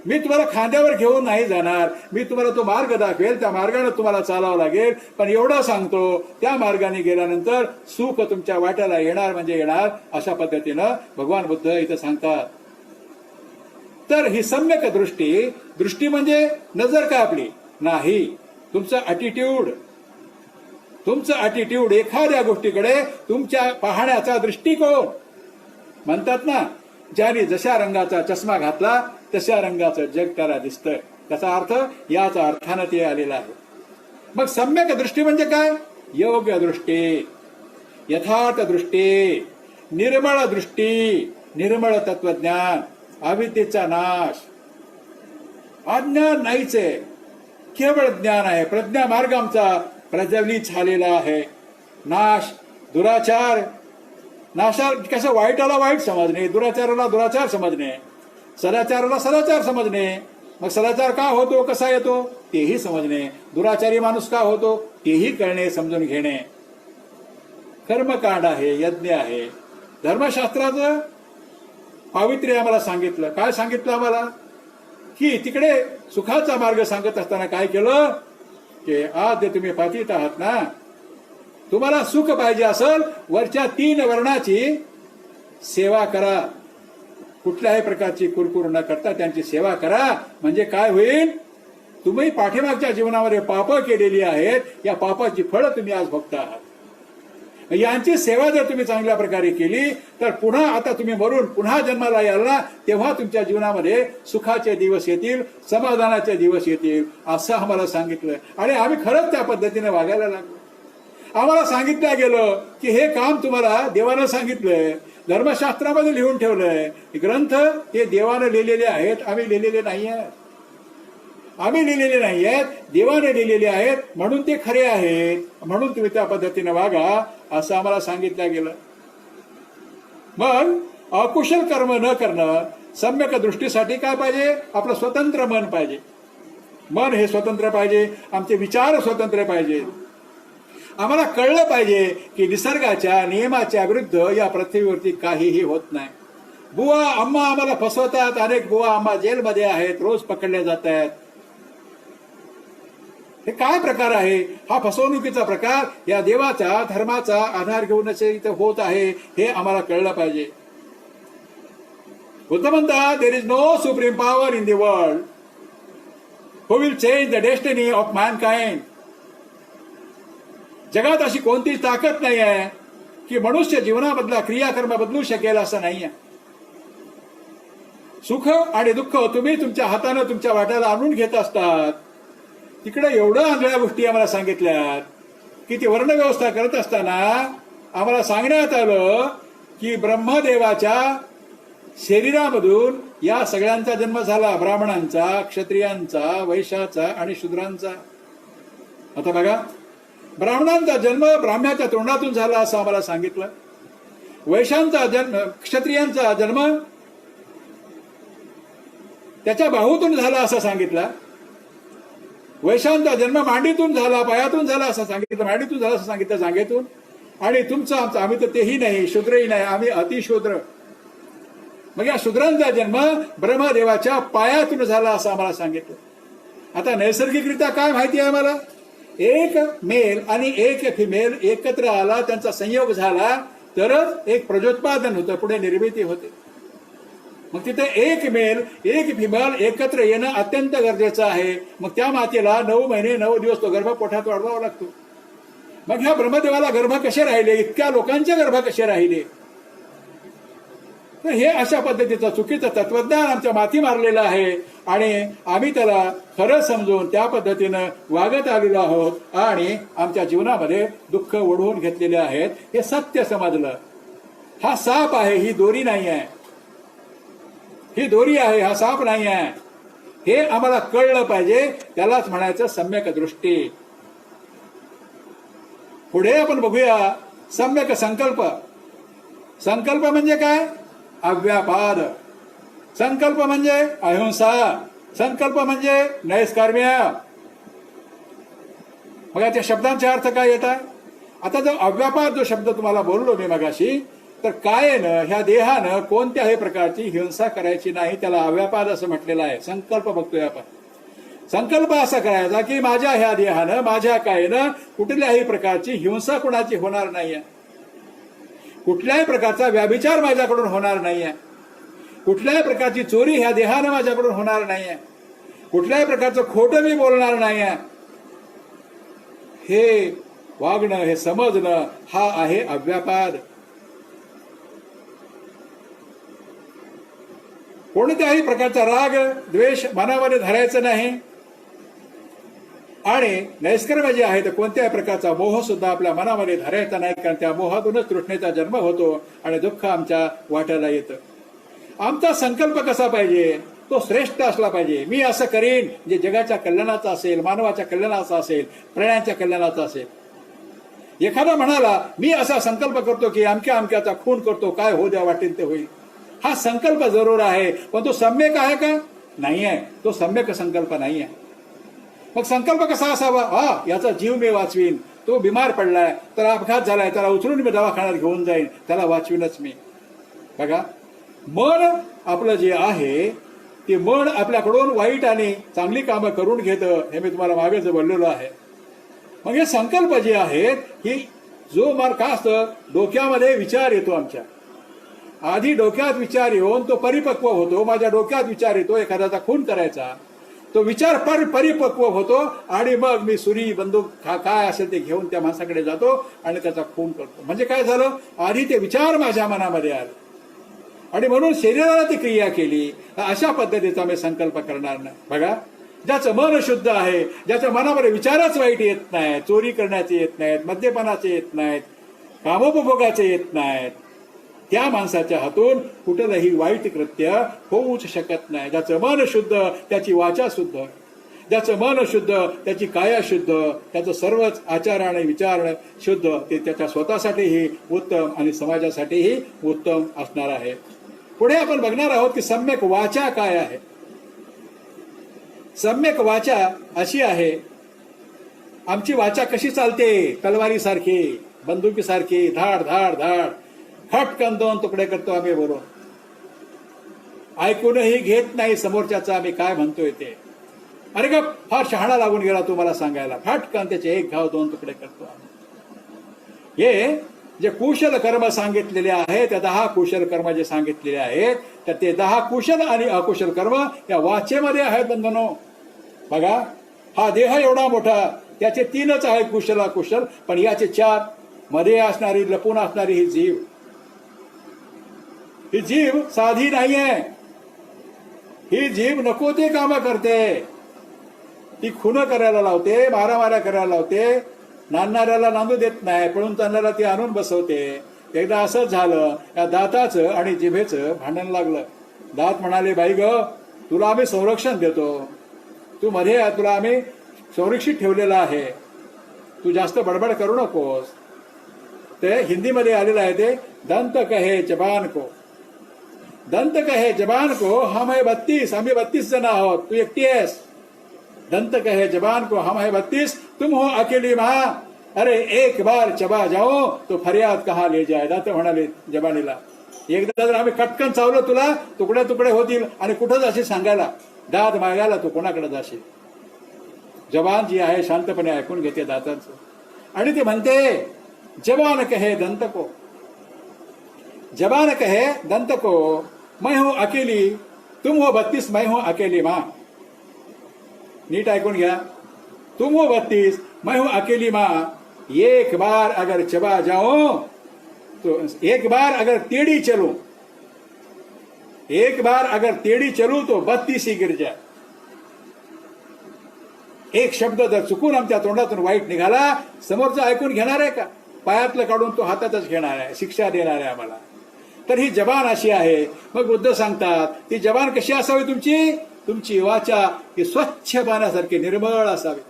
मी तुम्हाला खांद्यावर घेऊन नाही जाणार, मी तुम्हाला तो मार्ग दाखवेल, त्या मार्गाने तुम्हाला चालावं लागेल. पण एवढं सांगतो, त्या मार्गाने गेल्यानंतर सुख तुमच्या वाट्याला येणार म्हणजे येणार, अशा पद्धतीनं भगवान बुद्ध इथं सांगतात. तर ही सम्यक दृष्टी म्हणजे नजर का आपली नाही, तुमचं अटिट्यूड एखाद्या गोष्टीकडे तुमच्या पाहण्याचा दृष्टिकोन. म्हणतात ना, ज्याने जशा रंगाचा चष्मा घातला तशा रंगाचं जग त्याला दिसतंय. त्याचा अर्थ याच अर्थानं ते आलेला आहे. मग सम्यक दृष्टी म्हणजे काय? योग्य दृष्टी, यथार्थ दृष्टी, निर्मळ दृष्टी, निर्मळ तत्वज्ञान, अविद्येचा नाश. अज्ञान नाहीच आहे, केवळ ज्ञान आहे. प्रज्ञा मार्ग आमचा प्रज्वलित झालेला आहे. नाश, दुराचार, नाशा कसं वाईटाला वाईट समजणे, दुराचाराला दुराचार समजणे, सदाचाराला सदाचार समजणे. मग सदाचार का होतो, कसा येतो तेही समजणे, दुराचारी माणूस का होतो तेही कळणे, समजून घेणे. कर्मकांड आहे, यज्ञ आहे. धर्मशास्त्राचं पावित्र्य आम्हाला सांगितलं. काय सांगितलं आम्हाला? की तिकडे सुखाचा मार्ग सांगत असताना काय केलं की आज जे तुम्ही पातीत आहात ना, तुम्हाला सुख पाहिजे असेल, वरच्या 3 वर्णाची सेवा करा. कुठल्याही प्रकारची कुरकुर न करता त्यांची सेवा करा. म्हणजे काय होईल? तुम्ही पाठीमागच्या जीवनामध्ये पाप केलेली आहेत, या पापाची फळं तुम्ही आज भोगत आहात. यांची सेवा जर तुम्ही चांगल्या प्रकारे केली तर पुन्हा आता तुम्ही मरून पुन्हा जन्माला याल ना, तेव्हा तुमच्या जीवनामध्ये सुखाचे दिवस येतील, समाधानाचे दिवस येतील, असं आम्हाला सांगितलं. आणि आम्ही खरंच त्या पद्धतीने वागायला लागलो. आम्हाला सांगितलं गेलं की हे काम तुम्हाला देवानं सांगितलंय, धर्मशास्त्रामध्ये लिहून ठेवलंय. ग्रंथ हे देवानं लिहिलेले आहेत, आम्ही लिहिलेले नाही आहेत. देवाने लिहिलेले आहेत, म्हणून ते खरे आहेत, म्हणून तुम्ही त्या पद्धतीने वागा, असं आम्हाला सांगितलं गेलं. मग अकुशल कर्म न करणं, सम्यक दृष्टीसाठी काय पाहिजे? आपलं स्वतंत्र मन पाहिजे. मन हे स्वतंत्र पाहिजे, आमचे विचार स्वतंत्र पाहिजे. आम्हाला कळलं पाहिजे की निसर्गाच्या नियमाच्या विरुद्ध या पृथ्वीवरती काहीही होत नाही. बुवा अम्मा आम्हाला फसवतात, अनेक बुवा अम्मा जेलमध्ये आहेत, रोज पकडले जात आहेत. हे काय प्रकार आहे? हा फसवणुकीचा प्रकार या देवाचा धर्माचा आधार घेऊनच इथं होत आहे, हे आम्हाला कळलं पाहिजे. बुद्ध म्हणतात, there is no supreme power in the world who will change the destiny of mankind. जगात अशी कोणतीच ताकद नाही आहे की मनुष्य जीवनामधला क्रियाकर्म बदलू शकेल, असं नाही आहे. सुख आणि दुःख तुम्ही तुमच्या हाताने तुमच्या वाट्याला आणून घेत असतात. तिकडे एवढं आंधळ्या गोष्टी आम्हाला सांगितल्यात की ती वर्णव्यवस्था करत असताना आम्हाला सांगण्यात आलं की ब्रह्मदेवाच्या शरीरामधून या सगळ्यांचा जन्म झाला, ब्राह्मणांचा, क्षत्रियांचा, वैश्याचा आणि शूद्रांचा. आता बघा, ब्राह्मणांचा जन्म ब्राह्मणाच्या तोंडातून झाला असं आम्हाला सांगितलं. वैश्यांचा जन्म, क्षत्रियांचा जन्म त्याच्या बाहूतून झाला असं सांगितलं. वैश्यांचा जन्म मांडीतून झाला, पायातून झाला असं सांगितलं, मांडीतून झाला असं सांगितलं, जागेतून. आणि तुमचं आमचं, आम्ही तर तेही नाही, शूद्रही नाही, आम्ही अतिशूद्र. मग या शूद्रांचा जन्म ब्रह्मदेवाच्या पायातून झाला असं आम्हाला सांगितलं. आता नैसर्गिकरित्या काय माहिती आहे आम्हाला? एक मेल आणि एक फिमेल एकत्र आला, त्यांचा संयोग झाला तरच एक प्रजोत्पादन होतं, पुढे निर्मिती होते. मग तिथे एक मेल एक फिमेल एकत्र येणं अत्यंत गरजेचं आहे. मग त्या मातेला 9 महिने 9 दिवस तो गर्भ पोटात वाढवावा लागतो. मग ह्या ब्रह्मदेवाला गर्भ कसे राहिले, इतक्या लोकांचे गर्भ कसे राहिले? तर हे अशा पद्धतीचं चुकीचं तत्वज्ञान आमच्या माती मारलेलं आहे आणि आम्ही त्याला खरं समजून त्या पद्धतीनं वागत आलेलो आहोत आणि आमच्या जीवनामध्ये दुःख ओढवून घेतलेले आहेत. हे सत्य समजलं. हा साप आहे, ही दोरी नाही आहे. ही दोरी आहे, हा साप नाही आहे. हे आम्हाला कळलं पाहिजे. त्यालाच म्हणायचं सम्यक दृष्टी. पुढे आपण बघूया सम्यक संकल्प. संकल्प म्हणजे काय? अव्यापाद. संकल्प म्हणजे अहिंसा. संकल्प म्हणजे नैष्कर्म्य. बघा त्या शब्दांचे अर्थ काय येतात. आता जो अव्यापाद जो शब्द तुम्हाला बोललो मी मगाशी, तर कायेनं ह्या देहानं कोणत्याही प्रकारची हिंसा करायची नाही. त्याला अव्यापाद असं म्हटलेलं आहे. संकल्प बघतोय आपण. संकल्प असा करायचा की माझ्या ह्या देहानं माझ्या कायेनं कुठल्याही प्रकारची हिंसा कुणाची होणार नाहीये. कुठल्याही प्रकारचा व्याभिचार माझ्याकडून होणार नाहीये. कुठल्याही प्रकारची चोरी ह्या देहानं माझ्याकडून होणार नाहीये. कुठल्याही प्रकारचं खोटं मी बोलणार नाहीये. हे वागणं, हे समजणं हा आहे अव्यापाद. कोणत्याही प्रकारचा राग द्वेष मनामध्ये धरायचं नाही. आणि नैष्कर्म जे आहे तर कोणत्याही प्रकारचा मोह सुद्धा आपल्या मनामध्ये धरायचा नाही. कारण त्या मोहातूनच तृष्णेचा जन्म होतो आणि दुःख आमच्या वाट्याला येतं. आमचा संकल्प कसा पाहिजे? तो श्रेष्ठ असला पाहिजे. मी असं करीन जे जगाच्या कल्याणाचा असेल, मानवाच्या कल्याणाचा असेल, प्राण्यांच्या कल्याणाचा असेल. एखादा म्हणाला मी असा संकल्प करतो की अमक्या अमक्याचा खून करतो, काय होऊ द्या वाटेल ते होईल. हा संकल्प जरूर आहे, पण तो सम्यक आहे का? नाही आहे. तो सम्यक संकल्प नाही आहे. मग संकल्प कसा असावा? हा, याचा जीव मी वाचवीन. तो बिमार पडलाय, तर अपघात झालाय, त्याला उचलून मी दवाखान्यात घेऊन जाईन, त्याला वाचवीनच मी. बघा, मन आपलं जे आहे ते मन आपल्याकडून वाईट आणि चांगली कामं करून घेतं. हे मी तुम्हाला मागेच बोललेलो आहे. मग हे संकल्प जे आहेत ही जो मार का असतं, डोक्यामध्ये विचार येतो. आमच्या आधी डोक्यात विचार येऊन तो परिपक्व होतो. माझ्या डोक्यात विचार येतो एखाद्याचा खून करायचा, तो विचार परिपक्व होतो आणि मग मी सुरी बंदूक काय असेल ते घेऊन त्या माणसाकडे जातो आणि त्याचा खून करतो. म्हणजे काय झालं? आधी ते विचार माझ्या मनामध्ये आले आणि म्हणून शरीराला ती क्रिया केली. अशा पद्धतीचा मी संकल्प करणार नाही. बघा, ज्याचं मन शुद्ध आहे, ज्याच्या मनामध्ये विचारच वाईट येत नाहीत, चोरी करण्याचे येत नाहीत, मद्यपानाचे येत नाहीत, कामोपभोगाचे येत नाहीत, त्या माणसाच्या हातून कुठलंही वाईट कृत्य होऊच शकत नाही. ज्याचं मन शुद्ध त्याची वाचा शुद्ध, ज्याचं मन शुद्ध त्याची काया शुद्ध, त्याचं सर्वच आचार आणि विचार शुद्ध, ते त्याच्या स्वतःसाठीही उत्तम आणि समाजासाठीही उत्तम असणार आहे. पुढे आपण बघणार आहोत की सम्यक वाचा काय आहे. सम्यक वाचा अशी आहे, आमची वाचा कशी चालते? तलवारीसारखी, बंदुकीसारखी, धाड धाड धाड, खटकन दोन तुकडे करतो आम्ही बोलून. ऐकूनही घेत नाही समोरच्याचं आम्ही काय म्हणतोय ते. अरे का फार शहाणा लागून गेला तुम्हाला सांगायला. फाटकन त्याचे एक घाव दोन तुकडे करतो आम्ही. हे जे कुशल कर्म सांगितलेले आहेत, त्या 10 कुशल कर्म जे सांगितलेले आहेत, तर ते 10 कुशल आणि अकुशल कर्म या वाचेमध्ये आहेत बंधनो. बघा, हा देह एवढा मोठा, त्याचे 3च आहेत कुशल अकुशल, पण याचे 4 मध्ये असणारी, लपून असणारी ही जीव. ही जीव साधी नाहीये. ही जीव नको ते कामं करते. ती खून करायला लावते, मारामाऱ्या करायला लावते, नांदणाऱ्याला नांदू देत नाही, पळून चालणाऱ्याला ती आणून बसवते. एकदा असंच झालं, या दाताचं आणि जिभेचं भांडण लागलं. दात म्हणाले, बाई ग, तुला आम्ही संरक्षण देतो, तू मध्ये तुला आम्ही संरक्षित ठेवलेलं आहे, तू जास्त बडबड करू नकोस. ते हिंदीमध्ये आलेलं आहे ते, दंत कहे जबान को, दंत कहे जबान को हम है 32, आम्ही 32 जण आहोत, तू एकटी आहेस. दंत कहे जबान को हम है 32, तुम हो अकेली माँ, अरे एक बार चबा जाओ तो फरियाद कहा ले जाए. दात म्हणाले जबानीला, एकदा जर आम्ही कटकन चावलं तुला तुकडे तुकडे होतील आणि कुठं जाशील सांगायला, दात मागायला तू कोणाकडे जाशील. जबान जी आहे शांतपणे ऐकून घेते दातांचं आणि ते म्हणते, जबान कहे दंत को, जबान कहे दंत को, मैं हूं अकेली, तुम हो 32, मैं हूं अकेली माँ. नीट ऐकून घ्या, तुम हो 32, मैं हूं अकेली माँ, एक बार अगर चबा जाओ तो, एक बार अगर टेढ़ी चलूं, एक बार अगर टेढ़ी चलूं तो 32 ही गिर जाए. एक शब्द जर चुकून आमच्या तोंडातून वाईट निघाला, समोरचं ऐकून घेणार आहे का? पायातलं काढून तो हातातच घेणार आहे, शिक्षा देणार आहे आम्हाला. तर ही जबान अशी आहे. मग बुद्ध सांगतात, ती जबान कशी असावी तुमची? तुमची वाचा ही स्वच्छ पाण्यासारखी निर्मळ असावी.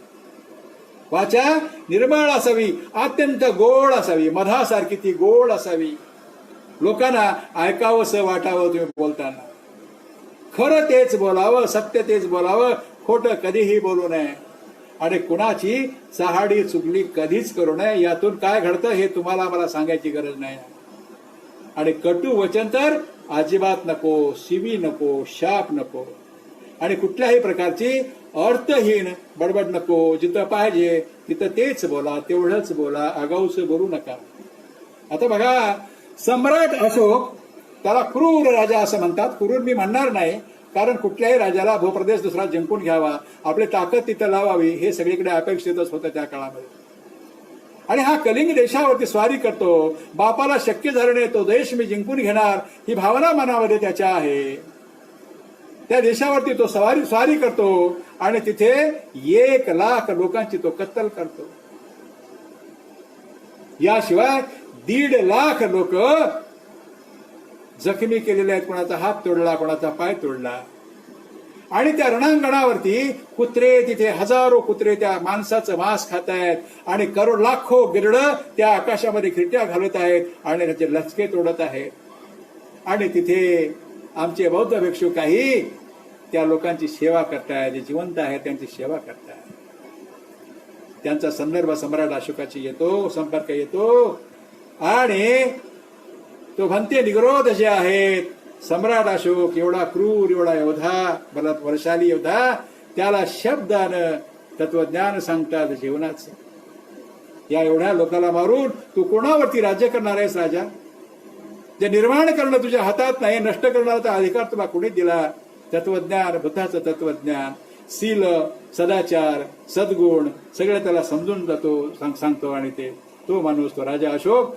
वाचा निर्मळ असावी, अत्यंत गोड असावी, मधासारखी ती गोड असावी. लोकांना ऐकावंसं वाटावं तुम्ही बोलताना. खरं तेच बोलावं, सत्य तेच बोलावं, खोटं कधीही बोलू नये. आणि कुणाची चहाडी चुगली कधीच करू नये. यातून काय घडतं हे तुम्हाला मला सांगायची गरज नाही. आणि कटू वचन तर अजिबात नको, शिवी नको, शाप नको, आणि कुठल्याही प्रकारची अर्थहीन बडबड नको. जिथं पाहिजे तिथं तेच बोला, तेवढंच बोला, आगाऊच बोलू नका. आता बघा, सम्राट अशोक त्याला क्रूर राजा असं म्हणतात. क्रूर मी म्हणणार नाही, कारण कुठल्याही राजाला भूप्रदेश दुसरा जिंकून घ्यावा, आपली ताकद तिथं लावावी, हे सगळीकडे अपेक्षितच होतं त्या काळामध्ये. आणि हा कलिंग देशावरती स्वारी करतो. बापाला शक्य झालं नाही, तो देश मी जिंकून घेणार ही भावना मनामध्ये त्याच्या आहे. त्या देशावरती तो स्वारी करतो आणि तिथे 1,00,000 लोकांची तो कत्तल करतो. याशिवाय 1,50,000 लोक जखमी केलेले आहेत. कोणाचा हात तोडला, कोणाचा पाय तोडला. आणि त्या रणांगणावरती कुत्रे, तिथे हजारो कुत्रे त्या माणसाचं मांस खात आहेत आणि लाखो गिरडं त्या आकाशामध्ये खिरट्या घालत आहेत आणि त्याचे लचके तोडत आहेत. आणि तिथे आमचे बौद्ध भिक्षुकही त्या लोकांची सेवा करतायत, जे जिवंत आहेत त्यांची सेवा करतायत. त्यांचा संदर्भ सम्राट अशोकाची येतो, संपर्क येतो. आणि तो भन्ते निग्रोध जे आहेत, सम्राट अशोक एवढा क्रूर, एवढा योद्धा, बलशाली योद्धा, त्याला शब्दानं तत्वज्ञान सांगतात जीवनाचं. या एवढ्या लोकांना मारून तू कोणावरती राज्य करणार आहेस राजा? जे निर्माण करणं तुझ्या हातात नाही, नष्ट करण्याचा अधिकार तुला कोणी दिला? तत्वज्ञान, बुद्धाचं तत्वज्ञान, शील, सदाचार, सद्गुण सगळं त्याला समजून जातो, सांगतो. आणि तो माणूस, तो राजा अशोक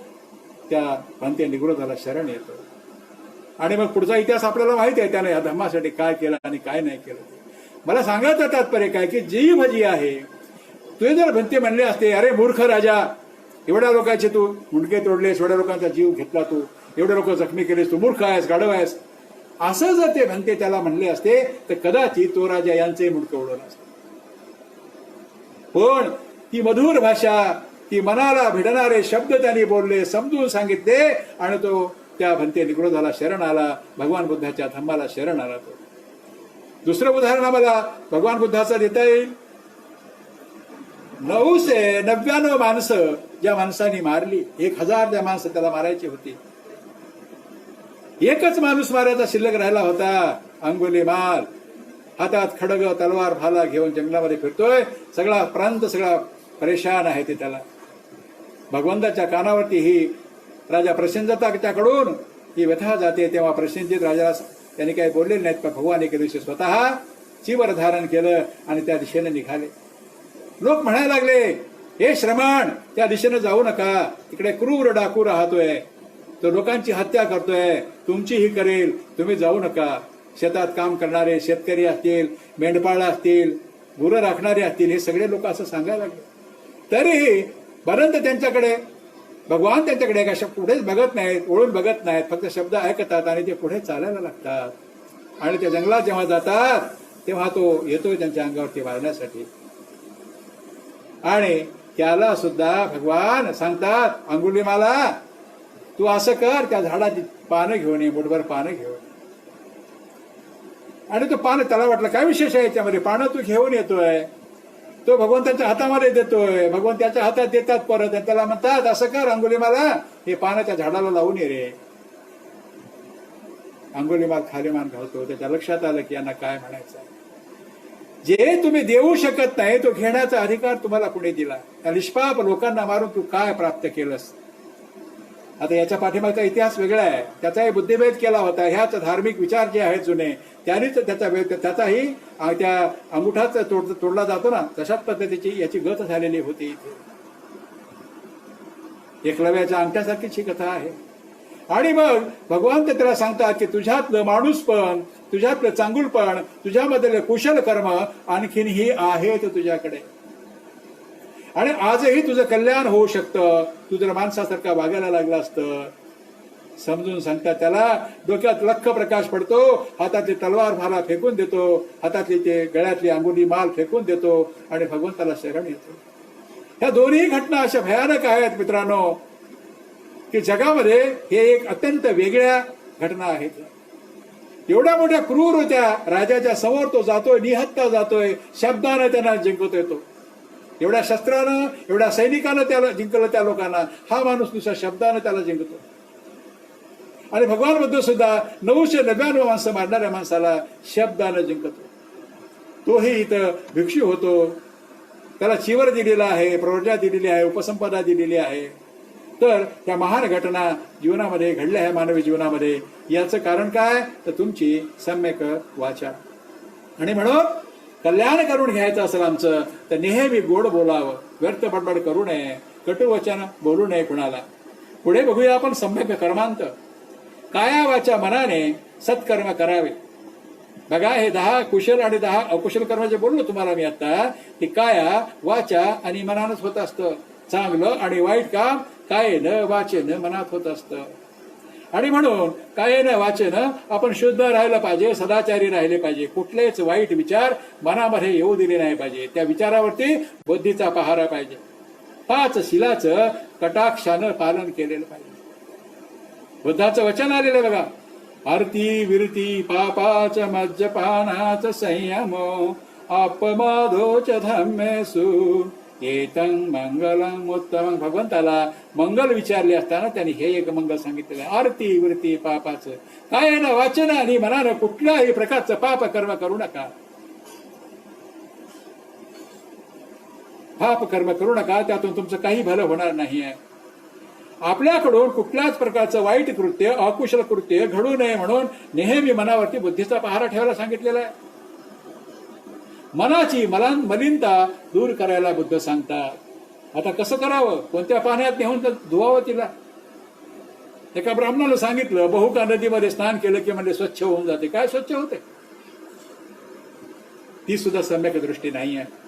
त्या भन्ते निग्रोधाला शरण येतो. आणि मग पुढचा इतिहास आपल्याला माहिती आहे, त्याने या धर्मासाठी काय केलं आणि काय नाही केलं. मला सांगायचं तात्पर्य काय की जीव जी आहे, तुझे जर भन्ते म्हणले असते, अरे मूर्ख राजा, एवढ्या लोकांचे तू मुंडके तोडलेस, एवढ्या लोकांचा जीव घेतला, तू एवढे लोक जखमी केलेस, तू मूर्ख आहेस, गाढव आहेस, असं जर ते भन्ते त्याला म्हणले असते तर कदाचित तो राजा यांचे मुंडके उडवलं असतं. पण ती मधुर भाषा, ती मनाला भिडणारे शब्द त्यांनी बोलले, समजून सांगितले आणि तो त्या भन्ते निग्रोधाला शरण आला, भगवान बुद्धाच्या धम्माला शरण आला. तो दुसरं उदाहरण आम्हाला भगवान बुद्धाचं देता येईल. 999 माणसं ज्या माणसांनी मारली, 1,000 त्या माणसं त्याला मारायची होती, एकच माणूस मारायचा शिल्लक राहिला होता, अंगुलीमाल. हातात खडग, तलवार, भाला घेऊन जंगलामध्ये फिरतोय. सगळा प्रांत सगळा परेशान आहे. ते त्याला भगवंताच्या कानावरती ही राजा प्रसेनजिताच्याकडून ही व्यथा जाते. तेव्हा प्रसेनजित राजाला त्यांनी काही बोलले नाहीत, पण भगवान एके दिवशी स्वतः चिवर धारण केलं आणि त्या दिशेने निघाले. लोक म्हणायला लागले, हे श्रमण, त्या दिशेने जाऊ नका, तिकडे क्रूर डाकू राहतोय, तो लोकांची हत्या करतोय, तुमचीही करेल, तुम्ही जाऊ नका. शेतात काम करणारे शेतकरी असतील, मेंढपाळ असतील, गुरं राखणारे असतील, हे सगळे लोक असं सांगायला लागले. तरीही बरंत त्यांच्याकडे भगवान त्यांच्याकडे का पुढेच बघत नाहीत, ओळून बघत नाहीत, फक्त शब्द ऐकतात आणि ते पुढे चालायला लागतात. आणि त्या जंगलात जेव्हा जातात तेव्हा तो येतोय त्यांच्या अंगावरती वाढण्यासाठी. आणि त्याला सुद्धा भगवान सांगतात, अंगुलीमाला, तू असं कर, त्या झाडाची पानं घेऊन ये, मुठभर पानं घेऊन. आणि तो पानं, त्याला वाटलं काय विशेष आहे याच्यामध्ये, पानं तू घेऊन येतोय, तो भगवंताच्या हातामध्ये देतोय, भगवान त्याच्या हातात देतात परत, आणि त्याला म्हणतात, असं कर अंगुलीमाला, हे पानं त्या झाडाला लावून ये रे. अंगुलीमाल खाली मान घालतो. त्याच्या लक्षात आलं की यांना काय म्हणायचं. जे तुम्ही देऊ शकत नाही तो घेण्याचा अधिकार तुम्हाला कुणी दिला? त्या निष्पाप लोकांना मारून तू काय प्राप्त केलंस? आता याच्या पाठीमागचा इतिहास वेगळा आहे, त्याचाही बुद्धिभेद केला होता. ह्याच धार्मिक विचार जे आहेत जुने, त्यांनीच त्याचाही त्या अंगुठाच तोडला जातो ना, तशाच पद्धतीची याची गत झालेली होती. इथे एकलव्याच्या अंगठ्यासारखीच ही कथा आहे. आणि मग भगवान ते त्याला सांगतात की तुझ्यातलं माणूसपण, तुझ्यातलं चांगुलपण, तुझ्यामधले कुशल कर्म आणखीनही आहेत तुझ्याकडे, आणि आजही तुझं कल्याण होऊ शकतं, तू जर माणसासारखा वागायला लागला असतं. समजून सांगतात त्याला. डोक्यात लख प्रकाश पडतो, हातातली तलवार भाला फेकून देतो, हातातली ते गळ्यातली अंगुली माल फेकून देतो आणि भगवंताला शरण येतो. ह्या दोन्ही घटना अशा भयानक आहेत मित्रांनो, की जगामध्ये हे एक अत्यंत वेगळ्या घटना आहेत. एवढ्या मोठ्या क्रूर होत्या राजाच्या समोर तो जातोय, निहत्ता जातोय, शब्दानं त्यांना जिंकत येतो. एवढ्या शस्त्रानं, एवढ्या सैनिकानं त्याला जिंकलं त्या लोकांना. हा माणूस नुसता शब्दानं त्याला जिंकतो. आणि भगवान बुद्ध सुद्धा 999 माणसं मारणाऱ्या माणसाला शब्दानं जिंकतो. तोही इथं भिक्षू होतो, त्याला चिवर दिलेला आहे, प्रवृत्त्या दिलेली आहे, उपसंपदा दिलेली आहे. तर त्या महान घटना जीवनामध्ये घडल्या आहे, मानवी जीवनामध्ये. याचं कारण काय? तर तुमची सम्यक वाचा. आणि म्हणून कल्याण करून घ्यायचं असेल आमचं तर नेहमी गोड बोलावं, व्यर्थ बडबड करू नये, कटुवचन बोलू नये कुणाला. पुढे बघूया आपण सम्यक कर्मांत. काया वाचा मनाने सत्कर्म करावे. बघा, हे 10 कुशल आणि 10 अकुशल कर्म जे बोललो तुम्हाला मी आता, ते काया वाचा आणि मनानच होत असतं. चांगलं आणि वाईट काम कायेनं वाचेनं मनात होत असतं. आणि म्हणून कायेनं वाचेनं आपण शुद्ध राहिलं पाहिजे, सदाचारी राहिले पाहिजे. कुठलेच वाईट विचार मनामध्ये येऊ दिले नाही पाहिजे. त्या विचारावरती बुद्धीचा पहारा पाहिजे. 5 शिलाचं कटाक्षानं पालन केलेलं पाहिजे. बुद्धाचं वचन आलेलं बघा, आरती विरती पापाच मज्जपानाच संयम अपमादोच धम्मेसु एतं मंगलम उत्तमं. भगवंताला मंगल विचारले असताना त्यांनी हे एक मंगल सांगितलेलं आहे. आरती वृत्ती पापाचं, काय ना वाचन आणि मनानं कुठल्याही प्रकारचं पाप कर्म करू नका. पाप कर्म करू नका, त्यातून तुमचं काही भलं होणार नाही आहे. आपल्याकडून कुठल्याच प्रकारचं वाईट कृत्य अकुशल कृत्य घडू नये म्हणून नेहमी मनावरती बुद्धीचा पहारा ठेवायला सांगितलेला आहे. मनाची मलिनता दूर करायला बुद्ध सांगतात. आता कसं करावं? कोणत्या पाण्यात नेऊन धुवावं तिला? एका ब्राह्मणाला सांगितलं, बहुका नदीमध्ये स्नान केलं की म्हणजे स्वच्छ होऊन जाते. काय स्वच्छ होते? ती सुद्धा सम्यक दृष्टी नाही आहे.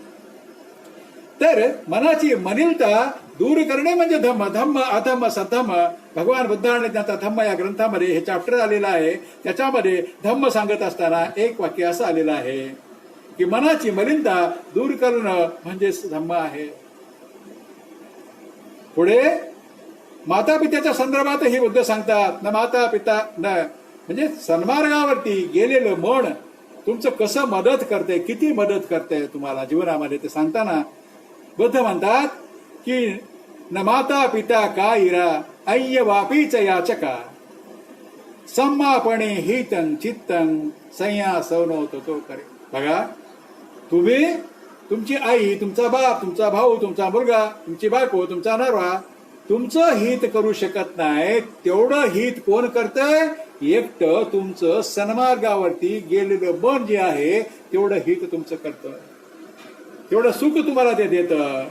तर मनाची मलिनता दूर करणे म्हणजे धम्म. धम्म अधम्म सधम्म. भगवान बुद्धाने त्यांचा धम्म या ग्रंथामध्ये हे चॅप्टर आलेलं आहे. त्याच्यामध्ये धम्म सांगत असताना एक वाक्य असं आलेलं आहे की मनाची मलिनता दूर करणं म्हणजे धम्म आहे. पुढे माता पित्याच्या संदर्भातही बुद्ध सांगतात, न माता पिता न म्हणजे सन्मार्गावरती गेलेलं मन तुमचं कसं मदत करते, किती मदत करते तुम्हाला जीवनामध्ये ते सांगताना बुद्ध म्हणतात की न माता पिता का इरा अय्य वापीच याचका सम्मापणे हितं चित्तं संया सवनवतो तो करे. बघा, तुम्ही तुमची आई, तुमचा बाप, तुमचा भाऊ, तुमचा मुलगा, तुमची बायको, तुमचा नवरा तुमचं हित करू शकत नाही. तेवढं हित कोण करतंय? एकटं तुमचं सन्मार्गावरती गेलेलं मन जे आहे तेवढं हित तुमचं करतं, तेवढं सुख तुम्हाला ते देतं.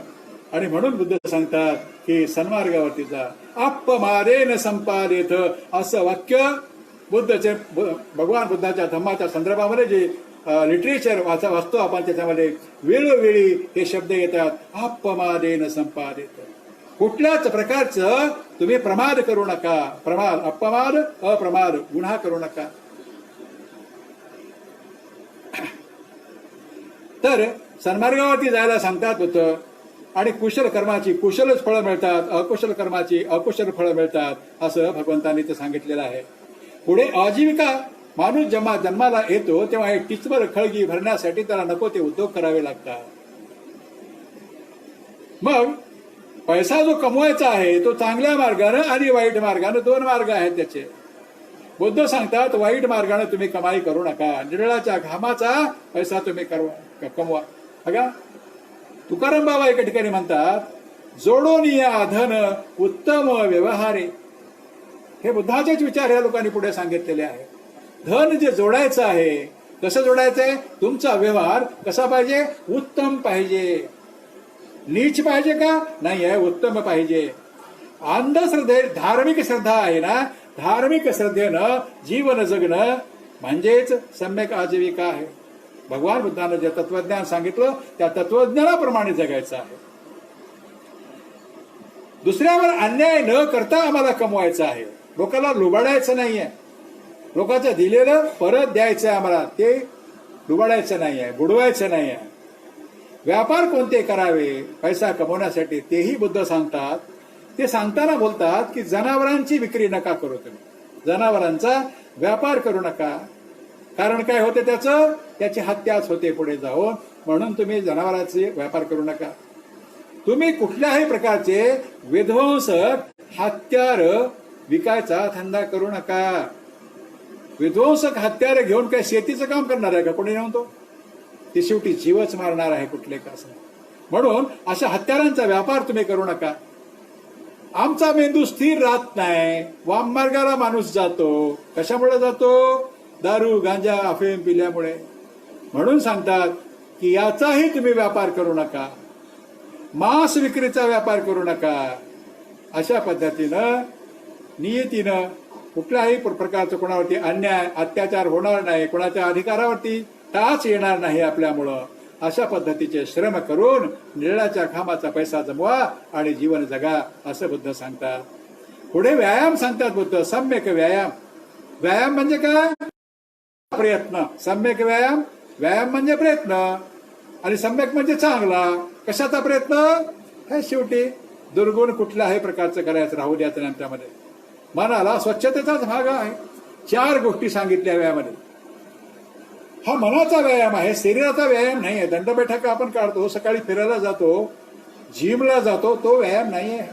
आणि म्हणून बुद्ध सांगतात की सन्मार्गावरती जा. अपमादेन संपादेत असं वाक्य बुद्धचे भगवान बुद्धाच्या धम्माच्या संदर्भामध्ये जे लिटरेचर वाचतो आपण त्याच्यामध्ये वेळोवेळी हे शब्द येतात. अपमादेन संपादित. कुठल्याच प्रकारचं तुम्ही प्रमाद करू नका. प्रमाद, अपमाद, अप्रमाद, गुन्हा करू नका. तर सन्मार्गावरती जायला सांगतात होतं. आणि कुशल कर्माची कुशलच फळं मिळतात, अकुशल कर्माची अकुशल फळं मिळतात, असं भगवंतांनी ते सांगितलेलं आहे. पुढे आजीविका माणूस जेव्हा जन्माला येतो तेव्हा एक टिचभर खळगी भरण्यासाठी त्याला नको ते उद्योग करावे लागतात. मग पैसा जो कमवायचा आहे तो चांगल्या मार्गानं आणि वाईट मार्गानं 2 मार्ग आहेत त्याचे. बुद्ध सांगतात वाईट मार्गाने तुम्ही कमाई करू नका. निरळाच्या घामाचा पैसा तुम्ही कमवा. बघा, तुकाराम बाबा एका ठिकाणी म्हणतात, जोडून या धन उत्तम व्यवहारे. हे बुद्धाचेच विचार या लोकांनी पुढे सांगितलेले आहे. धन जे जोडायचं आहे, कसं जोडायचंय? तुमचा व्यवहार कसा पाहिजे? उत्तम पाहिजे. नीच पाहिजे का? नाही आहे, उत्तम पाहिजे. अंधश्रद्धे धार्मिक श्रद्धा आहे ना, धार्मिक श्रद्धेनं जीवन जगणं म्हणजेच सम्यक आजीविका आहे. भगवान बुद्धानं जे तत्वज्ञान सांगितलं त्या तत्वज्ञानाप्रमाणे जगायचं आहे. दुसऱ्यावर अन्याय न करता आम्हाला कमवायचं आहे. लोकांना लुबाडायचं नाहीये. लोकांचं दिलेलं परत द्यायचं आहे आम्हाला. ते लुबाडायचं नाहीये, बुडवायचं नाहीये. व्यापार कोणते करावे पैसा कमवण्यासाठी तेही बुद्ध सांगतात. ते सांगताना बोलतात की जनावरांची विक्री नका करू तुम्ही. जनावरांचा व्यापार करू नका. कारण काय होते त्याची हत्याच होते पुढे जाऊन. म्हणून तुम्ही जनावरांचे व्यापार करू नका. तुम्ही कुठल्याही प्रकारचे विध्वंसक हत्यार विकायचा धंदा करू नका. विध्वंसक हत्यारे घेऊन काय शेतीचं काम करणार आहे का कोणी म्हणतो? ती शेवटी जीवच मारणार आहे कुठले का असं. म्हणून अशा हत्यारांचा व्यापार तुम्ही करू नका. आमचा मेंदू स्थिर राहत नाही. वाममार्गाला माणूस जातो. कशामुळे जातो? दारू गांजा अफीम पिल्यामुळे. म्हणून सांगतात की याचाही तुम्ही व्यापार करू नका. मांस विक्रीचा व्यापार करू नका. अशा पद्धतीनं नियतीनं कुठल्याही प्रकारचं कोणावरती अन्याय अत्याचार होणार नाही. कोणाच्या अधिकारावरती टाच येणार नाही आपल्यामुळं. अशा पद्धतीचे श्रम करून निळाच्या घामाचा पैसा जमवा आणि जीवन जगा असं बुद्ध सांगतात. पुढे व्यायाम सांगतात बुद्ध. सम्यक व्यायाम. व्यायाम म्हणजे काय? प्रयत्न. सम्यक व्यायाम. व्यायाम म्हणजे प्रयत्न आणि सम्यक म्हणजे चांगला. कशाचा प्रयत्न? हे शेवटी दुर्गुण कुठल्याही प्रकारचं करायचं राहू द्यायचं नाही आमच्यामध्ये. मनाला स्वच्छतेचाच भाग आहे. 4 गोष्टी सांगितल्या व्यायामामध्ये. हा मनाचा व्यायाम आहे, शरीराचा व्यायाम नाही आहे. दंडबैठका आपण काढतो, सकाळी फिरायला जातो, जिमला जातो, तो व्यायाम नाही आहे.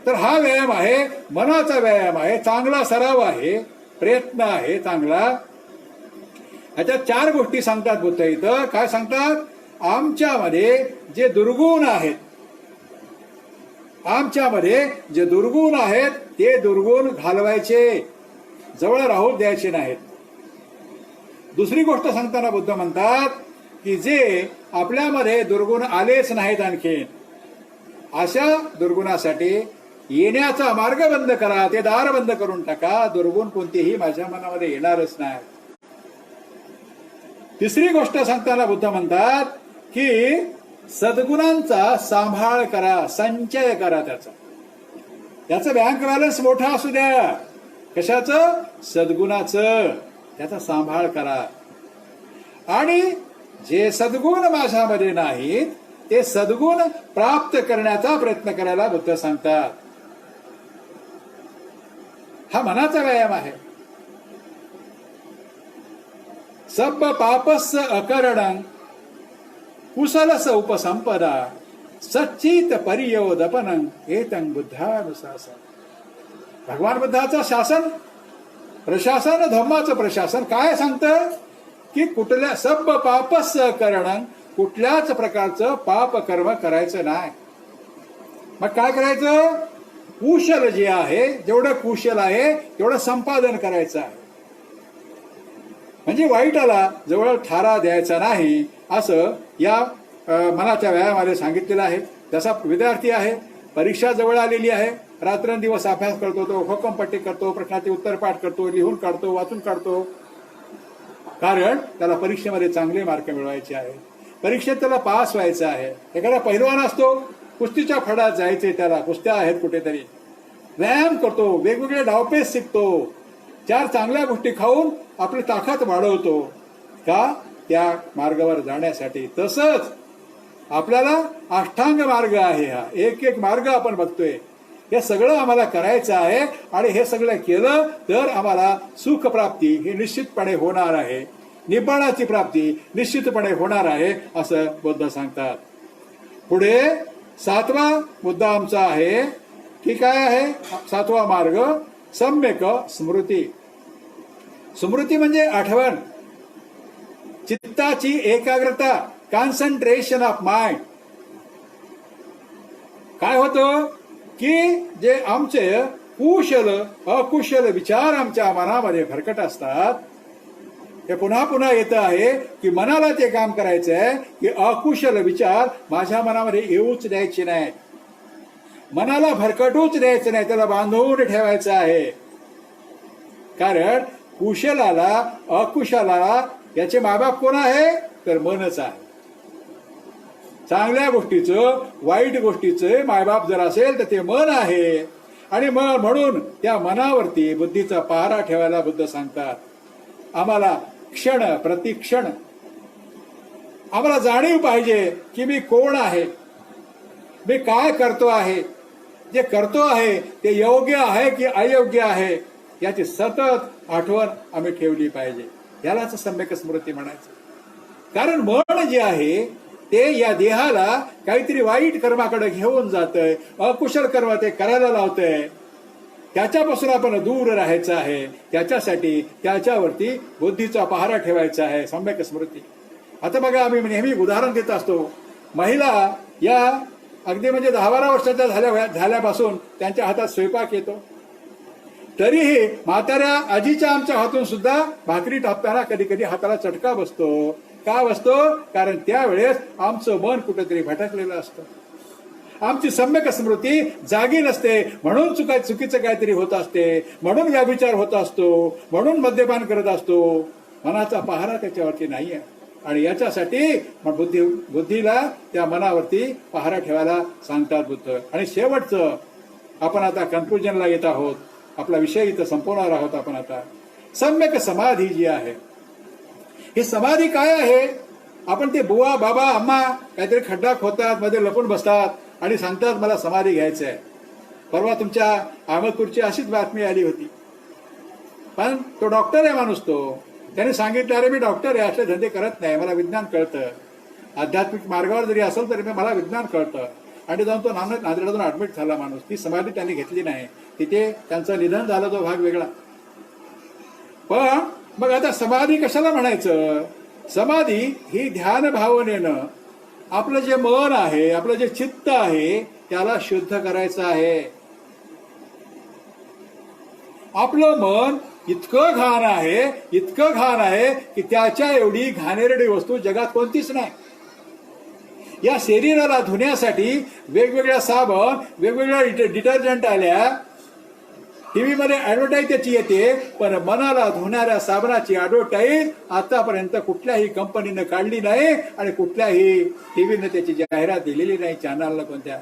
तर हा व्यायाम आहे, मनाचा व्यायाम आहे, चांगला सराव आहे, प्रयत्न आहे चांगला. ह्याच्यात 4 गोष्टी सांगतात बुद्ध इथं. काय सांगतात? आमच्यामध्ये जे दुर्गुण आहेत, आमच्यामध्ये जे दुर्गुण आहेत ते दुर्गुण घालवायचे, जवळ राहू द्यायचे नाहीत. दुसरी गोष्ट सांगताना बुद्ध म्हणतात की जे आपल्यामध्ये दुर्गुण आलेच नाहीत आणखीन, अशा दुर्गुणासाठी येण्याचा मार्ग बंद करा. ते दार बंद करून टाका. दुर्गुण कोणतेही माझ्या मनामध्ये येणारच नाही. तिसरी गोष्ट सांगताना बुद्ध म्हणतात की सद्गुणांचा सांभाळ करा, संचय करा. त्याचं बँक बॅलन्स मोठा असू द्या. कशाचं? सद्गुणाचं. त्याचा सांभाळ करा. आणि जे सद्गुण माझ्यामध्ये नाहीत ते सद्गुण प्राप्त करण्याचा प्रयत्न करायला बुद्ध सांगतात. हा मनाचा व्यायाम आहे. सब पापस्य अकरणं कुशलस उपसंपदा सच्चित परियोदपनं एतं बुद्धानुशासन. भगवान बुद्धाचं शासन, प्रशासन, धम्माचं प्रशासन काय सांगतं की कुठल्या सब पापस्य करणं, कुठल्याच प्रकारचं पाप कर्म करायचं नाही. मग काय करायचं? कुशल जे आहे, जेवढं कुशल आहे तेवढं संपादन करायचं आहे. म्हणजे वाईटाला जवळ ठारा द्यायचा नाही असं या मनाच्या व्यायामाला सांगितलेलं आहे. जसा विद्यार्थी आहे, परीक्षा जवळ आलेली आहे, रात्रंदिवस अभ्यास करतो, तो हुकमपट्टी करतो, प्रश्नाचे उत्तर पाठ करतो, लिहून काढतो, वाचून काढतो, कारण त्याला परीक्षेमध्ये चांगले मार्क मिळवायचे आहे. परीक्षेत त्याला पास व्हायचं आहे. एखादा पहिलवान असतो, कुस्तीच्या फडात जायचे, त्याला कुस्त्या आहेत कुठेतरी, व्यायाम करतो, वेगवेगळे डावपेच शिकतो, 4 चांगल्या गोष्टी खाऊन आपली ताकद वाढवतो का? त्या मार्गावर जाण्यासाठी. तसंच आपल्याला अष्टांग मार्ग आहे. हा एक मार्ग आपण बघतोय. हे सगळं आम्हाला करायचं आहे आणि हे सगळं केलं तर आम्हाला सुख प्राप्ती ही निश्चितपणे होणार आहे, निब्बाणाची प्राप्ती निश्चितपणे होणार आहे असं बुद्ध सांगतात. पुढे 7वा मुद्दा आमचा आहे की काय आहे? 7वा मार्ग सम्यक स्मृती. स्मृती म्हणजे आठवण, चित्ताची एकाग्रता, कॉन्सन्ट्रेशन ऑफ माइंड. काय होतं की जे आमचे कुशल अकुशल विचार आमच्या मनामध्ये भरकट असतात, हे पुन्हा पुन्हा येतं आहे की मनाला ते काम करायचं आहे की अकुशल विचार माझ्या मनामध्ये येऊच द्यायचे नाही, मनाला भरकटूच द्यायचं नाही, त्याला बांधून ठेवायचं आहे. कारण कुशलाला अकुशलाला याचे मायबाप कोण आहे? तर मनच आहे. चांगल्या गोष्टीचं वाईट गोष्टीचं मायबाप जर असेल तर ते मन आहे. आणि म्हणून त्या मनावरती बुद्धीचा पहारा ठेवायला बुद्ध सांगतात. आम्हाला क्षण प्रतिक्षण आम्हाला जाणीव पाहिजे की मी कोण आहे, मी काय करतो आहे, जे करतो आहे ते योग्य आहे की अयोग्य आहे याची सतत आठवण आम्ही ठेवली पाहिजे. यालाच सम्यक स्मृती म्हणायचं. कारण मन जे आहे ते या देहाला काहीतरी वाईट कर्माकडे घेऊन जातंय, अकुशल कर्म ते करायला लावतंय. त्याच्यापासून आपण दूर राहायचं आहे. त्याच्यासाठी त्याच्यावरती बुद्धीचा पहारा ठेवायचा आहे. सम्यक स्मृती. आता बघा, आम्ही नेहमी उदाहरण देत असतो. महिला या अगदी म्हणजे 10-12 वर्षाच्या झाल्यापासून त्यांच्या हातात स्वयंपाक येतो. तरीही म्हाताऱ्या आजीच्या आमच्या हातून सुद्धा भाकरी टाकताना कधी कधी हाताला चटका बसतो. का बसतो? कारण त्यावेळेस आमचं मन कुठेतरी भटकलेलं असतं. आमची सम्यक स्मृती जागी नसते, म्हणून चुकीचं काहीतरी होत असते, म्हणून व्याभिचार होत असतो, म्हणून मद्यपान करत असतो. मनाचा पहारा त्याच्यावरती नाहीये. आणि याच्यासाठी बुद्धीला त्या मनावरती पहारा ठेवायला सांगतात बुद्ध. आणि शेवटचं, आपण आता कन्क्लुजनला येत आहोत. आपला विषय इथं संपवणार आहोत आपण आता. सम्यक समाधी जी आहे, ही समाधी काय आहे? आपण ते बुवा बाबा अम्मा काहीतरी खड्डा खोदतात, मध्ये लपून बसतात आणि सांगतात मला समाधी घ्यायचं आहे. परवा तुमच्या अहमदपूरची अशीच बातमी आली होती. पण तो डॉक्टर आहे माणूस. त्याने सांगितलं, अरे मी डॉक्टर आहे, असे धंदे करत नाही, मला विज्ञान कळतं. आध्यात्मिक मार्गावर जरी असेल तरी मला विज्ञान कळतं. आणि जाऊन तो नांदेडमधून ऍडमिट झाला माणूस. ती समाधी त्यांनी घेतली नाही. तिथे त्यांचं निधन झालं, तो भाग वेगळा. पण मग आता समाधी कशाला म्हणायचं? समाधी ही ध्यान भावनेनं आपलं जे मन आहे, आपलं जे चित्त आहे, त्याला शुद्ध करायचं आहे. आपलं मन इतकं घाण आहे की त्याच्या एवढी घाणेरडी वस्तू जगात कोणतीच नाही. या शरीराला धुण्यासाठी वेगवेगळ्या साबण, वेगवेगळ्या डिटर्जंट आल्या. टीव्ही मध्ये ऍडव्हर्टाईज त्याची येते, पण मनाला धुणाऱ्या साबणाची ऍडव्हर्टाईज आतापर्यंत कुठल्याही कंपनीनं काढली नाही आणि कुठल्याही टीव्हीनं त्याची जाहिरात दिलेली नाही, चॅनलला कोणत्या.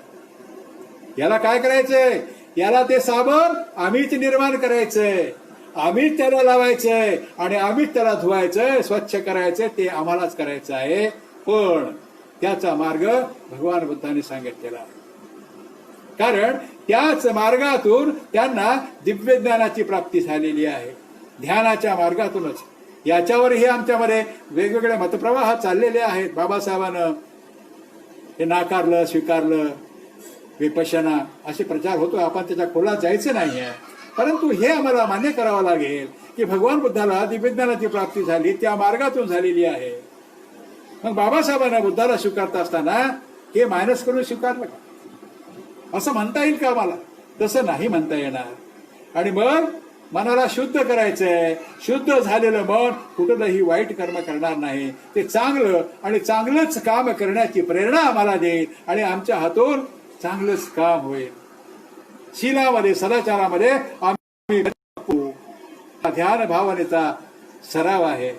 याला काय करायचंय? याला ते साबण आम्हीच निर्माण करायचंय, आम्हीच त्याला लावायचंय आणि आम्हीच त्याला धुवायचंय, स्वच्छ करायचंय. ते आम्हालाच करायचं आहे. पण त्याचा मार्ग भगवान बुद्धांनी सांगितलेला आहे. कारण त्याच मार्गातून त्यांना दिव्य ज्ञानाची प्राप्ती झालेली आहे, ध्यानाच्या मार्गातूनच. याच्यावरही आमच्यामध्ये वेगवेगळे मतप्रवाह चाललेले आहेत. बाबासाहेबांना हे नाकारलं, स्वीकारलं, विपश्यना असे प्रचार होतो. आपण त्याच्या खोलात जायचं नाहीये. परंतु हे आम्हाला मान्य करावं लागेल की भगवान बुद्धाला दिव्यज्ञानाची प्राप्ती झाली, त्या मार्गातून झालेली आहे. मग बाबासाहेबांना बुद्धाला स्वीकारता असताना हे मायनस करून स्वीकारलं का? असं म्हणता येईल का मला? तसं नाही म्हणता येणार. आणि मग मनाला शुद्ध करायचंय. शुद्ध झालेलं मन कुठलंही वाईट कर्म करणार नाही. ते चांगलं आणि चांगलंच काम करण्याची प्रेरणा आम्हाला देईल आणि आमच्या हातून चांगलंच काम होईल. शीलामध्ये, सदाचारामध्ये आम्ही ध्यान भावनेचा सराव आहे.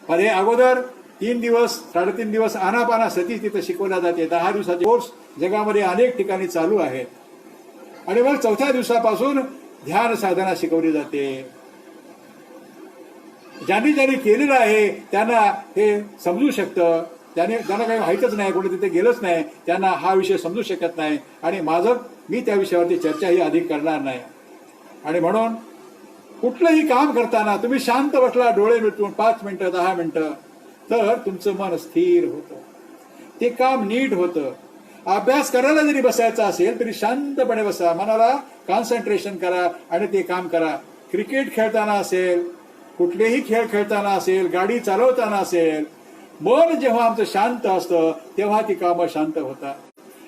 पण हे अगोदर 3 दिवस 3.5 दिवस आनापाना सती तिथं शिकवल्या जाते. 10 दिवसाचे कोर्स जगामध्ये अनेक ठिकाणी चालू आहेत. आणि मग 4थ्या दिवसापासून ध्यान साधना शिकवली जाते. ज्यांनी केलेलं आहे त्यांना हे समजू शकतं. त्यांना काही माहीतच नाही, कोणी तिथे गेलंच नाही, त्यांना हा विषय समजू शकत नाही. आणि मी त्या विषयावरती चर्चाही अधिक करणार नाही. आणि म्हणून कुठलंही काम करताना तुम्ही शांत बसला, डोळे मिटून 5 मिनिटं 10 मिनिटं, तर तुमचं मन स्थिर होतं, ते काम नीट होतं. अभ्यास करायला जरी बसायचा असेल तरी शांतपणे बसा, मनाला कॉन्सन्ट्रेशन करा आणि ते काम करा. क्रिकेट खेळताना असेल, कुठलेही खेळ खेळताना असेल, गाडी चालवताना असेल, मन जेव्हा आमचं शांत असतं तेव्हा ती कामं शांत होतात.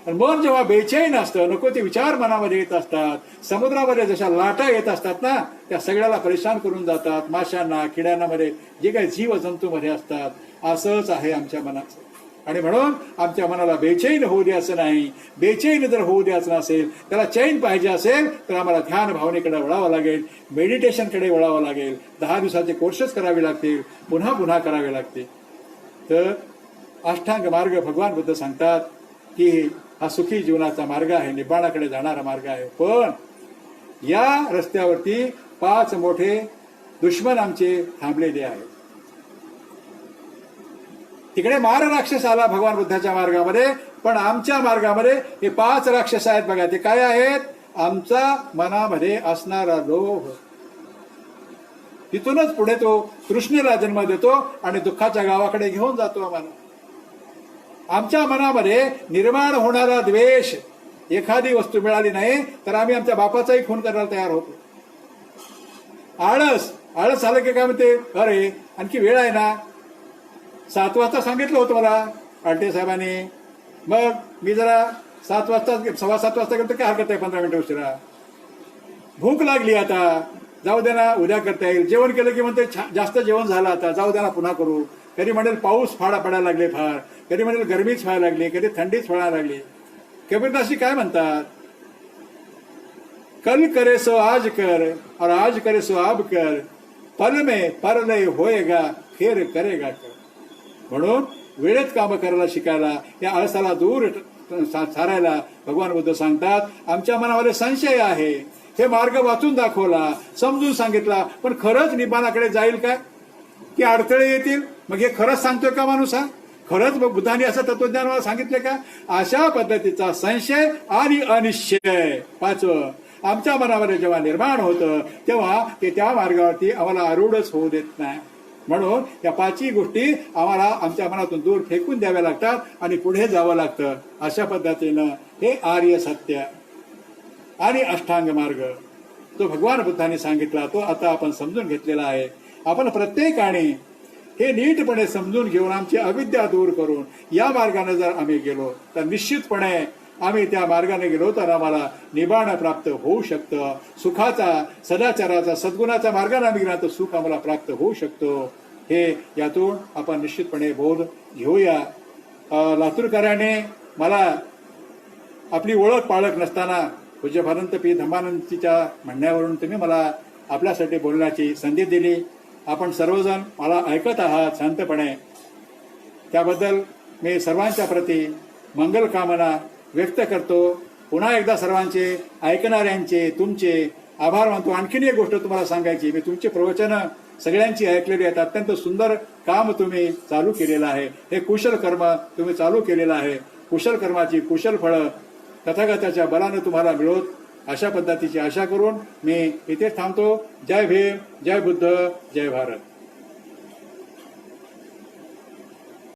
आणि मन जेव्हा बेचैन असतं, नको ते विचार मनामध्ये येत असतात, समुद्रामध्ये जशा लाटा येत असतात ना, त्या सगळ्याला परेशान करून जातात. माशांना, किड्यांमध्ये, जे काही जीवजंतूमध्ये असतात. असंच आहे आमच्या मनाचं. आणि म्हणून आमच्या मनाला बेचैन होऊ द्यायचं नाही. बेचैन जर होऊ द्यायचं नसेल, त्याला चैन पाहिजे असेल तर आम्हाला ध्यान भावनेकडे वळावं लागेल, मेडिटेशनकडे वळावं लागेल. 10 दिवसाचे कोर्सेस करावे लागतील, पुन्हा पुन्हा करावे लागतील. तर अष्टांग मार्ग भगवान बुद्ध सांगतात की हा सुखी जीवनाचा मार्ग आहे, निब्बाणाकडे जाणारा मार्ग आहे. पण या रस्त्यावरती 5 मोठे दुश्मन आमचे थांबलेले आहेत. तिकडे मार राक्षस आला भगवान बुद्धाच्या मार्गामध्ये, पण आमच्या मार्गामध्ये हे 5 राक्षस आहेत. बघा ते काय आहेत? आमचा मनामध्ये असणारा लोभ. तिथूनच पुढे तो तृष्णेला जन्म देतो आणि दुःखाच्या गावाकडे घेऊन जातो आम्हाला. आमच्या मनामध्ये निर्माण होणारा द्वेष, एखादी वस्तू मिळाली नाही तर आम्ही आमच्या बापाचाही खून करायला तयार होतो. आळस आलं की काय म्हणते, अरे आणखी वेळ आहे ना, 7 वाजता सांगितलं होतं मला पालटे साहेबांनी, मग मी जरा 7 वाजता 7:15 वाजता गेलो तर काय हरकत आहे, 15 मिनिटं उशिरा. भूक लागली आता, जाऊ दे ना उद्या करता येईल. जेवण केलं की म्हणते जास्त जेवण झालं आता, जाऊ दे ना पुन्हा करू. कधी म्हणेल पाऊस पडायला लागले फार, कधी म्हणेल गरमीच व्हायला लागली, कधी थंडीच व्हायला लागली. कबीरदासजी काय म्हणतात, कल करे सो आज कर और आज करे सो अब कर, पल में परलय होएगा फिर करेगा कर. म्हणून वेळेत काम करायला शिकायला, या आळसाला दूर सारायला भगवान बुद्ध सांगतात. आमच्या मनामध्ये संशय आहे, हे मार्ग वाचून दाखवला, समजून सांगितला, पण खरंच निब्बाणाकडे जाईल काय, की अडथळे येतील. मग हे खरंच सांगतोय का माणूस हा, खरंच बुद्धांनी असं तत्वज्ञान मला सांगितलं का. अशा पद्धतीचा संशय आणि अनिश्चय 5 आमच्या मनामध्ये जेव्हा निर्माण होतं तेव्हा ते त्या मार्गावरती आम्हाला आरूढच होऊ देत नाही. म्हणून या 5 गोष्टी आम्हाला आमच्या मनातून दूर फेकून द्याव्या लागतात आणि पुढे जावं लागतं. अशा पद्धतीनं हे आर्य सत्य आणि अष्टांग मार्ग तो भगवान बुद्धांनी सांगितला, तो आता आपण समजून घेतलेला आहे. आपण प्रत्येकाने हे नीटपणे समजून घेऊन आमची अविद्या दूर करून या मार्गाने जर आम्ही गेलो तर निश्चितपणे आम्ही त्या मार्गाने गेलो तर आम्हाला निबाण प्राप्त होऊ शकतं. सुखाचा, सदाचाराचा, सद्गुणाच्या मार्गाने आम्ही गेला तर सुख आम्हाला प्राप्त होऊ शकतो. हे यातून आपण निश्चितपणे बोध घेऊया. लातूरकरांनी मला आपली ओळख पाळख नसताना पूज्य भरंत पी धम्मानंदजीच्या म्हणण्यावरून तुम्ही मला आपल्यासाठी बोलण्याची संधी दिली. आपण सर्वजण मला ऐकत आहात शांतपणे, त्याबद्दल मी सर्वांच्या प्रती मंगल कामना व्यक्त करतो. पुन्हा एकदा सर्वांचे, ऐकणाऱ्यांचे, तुमचे आभार मानतो. आणखीन एक गोष्ट तुम्हाला सांगायची, मी तुमची प्रवचनं सगळ्यांची ऐकलेली आहेत. अत्यंत सुंदर काम तुम्ही चालू केलेलं आहे. हे कुशल कर्म तुम्ही चालू केलेलं आहे. कुशल कर्माची कुशल फळं तथागताच्या बलानं तुम्हाला मिळवत, अशा पद्धतीची आशा करून मी इथे थांबतो. जय भीम, जय बुद्ध, जय भारत.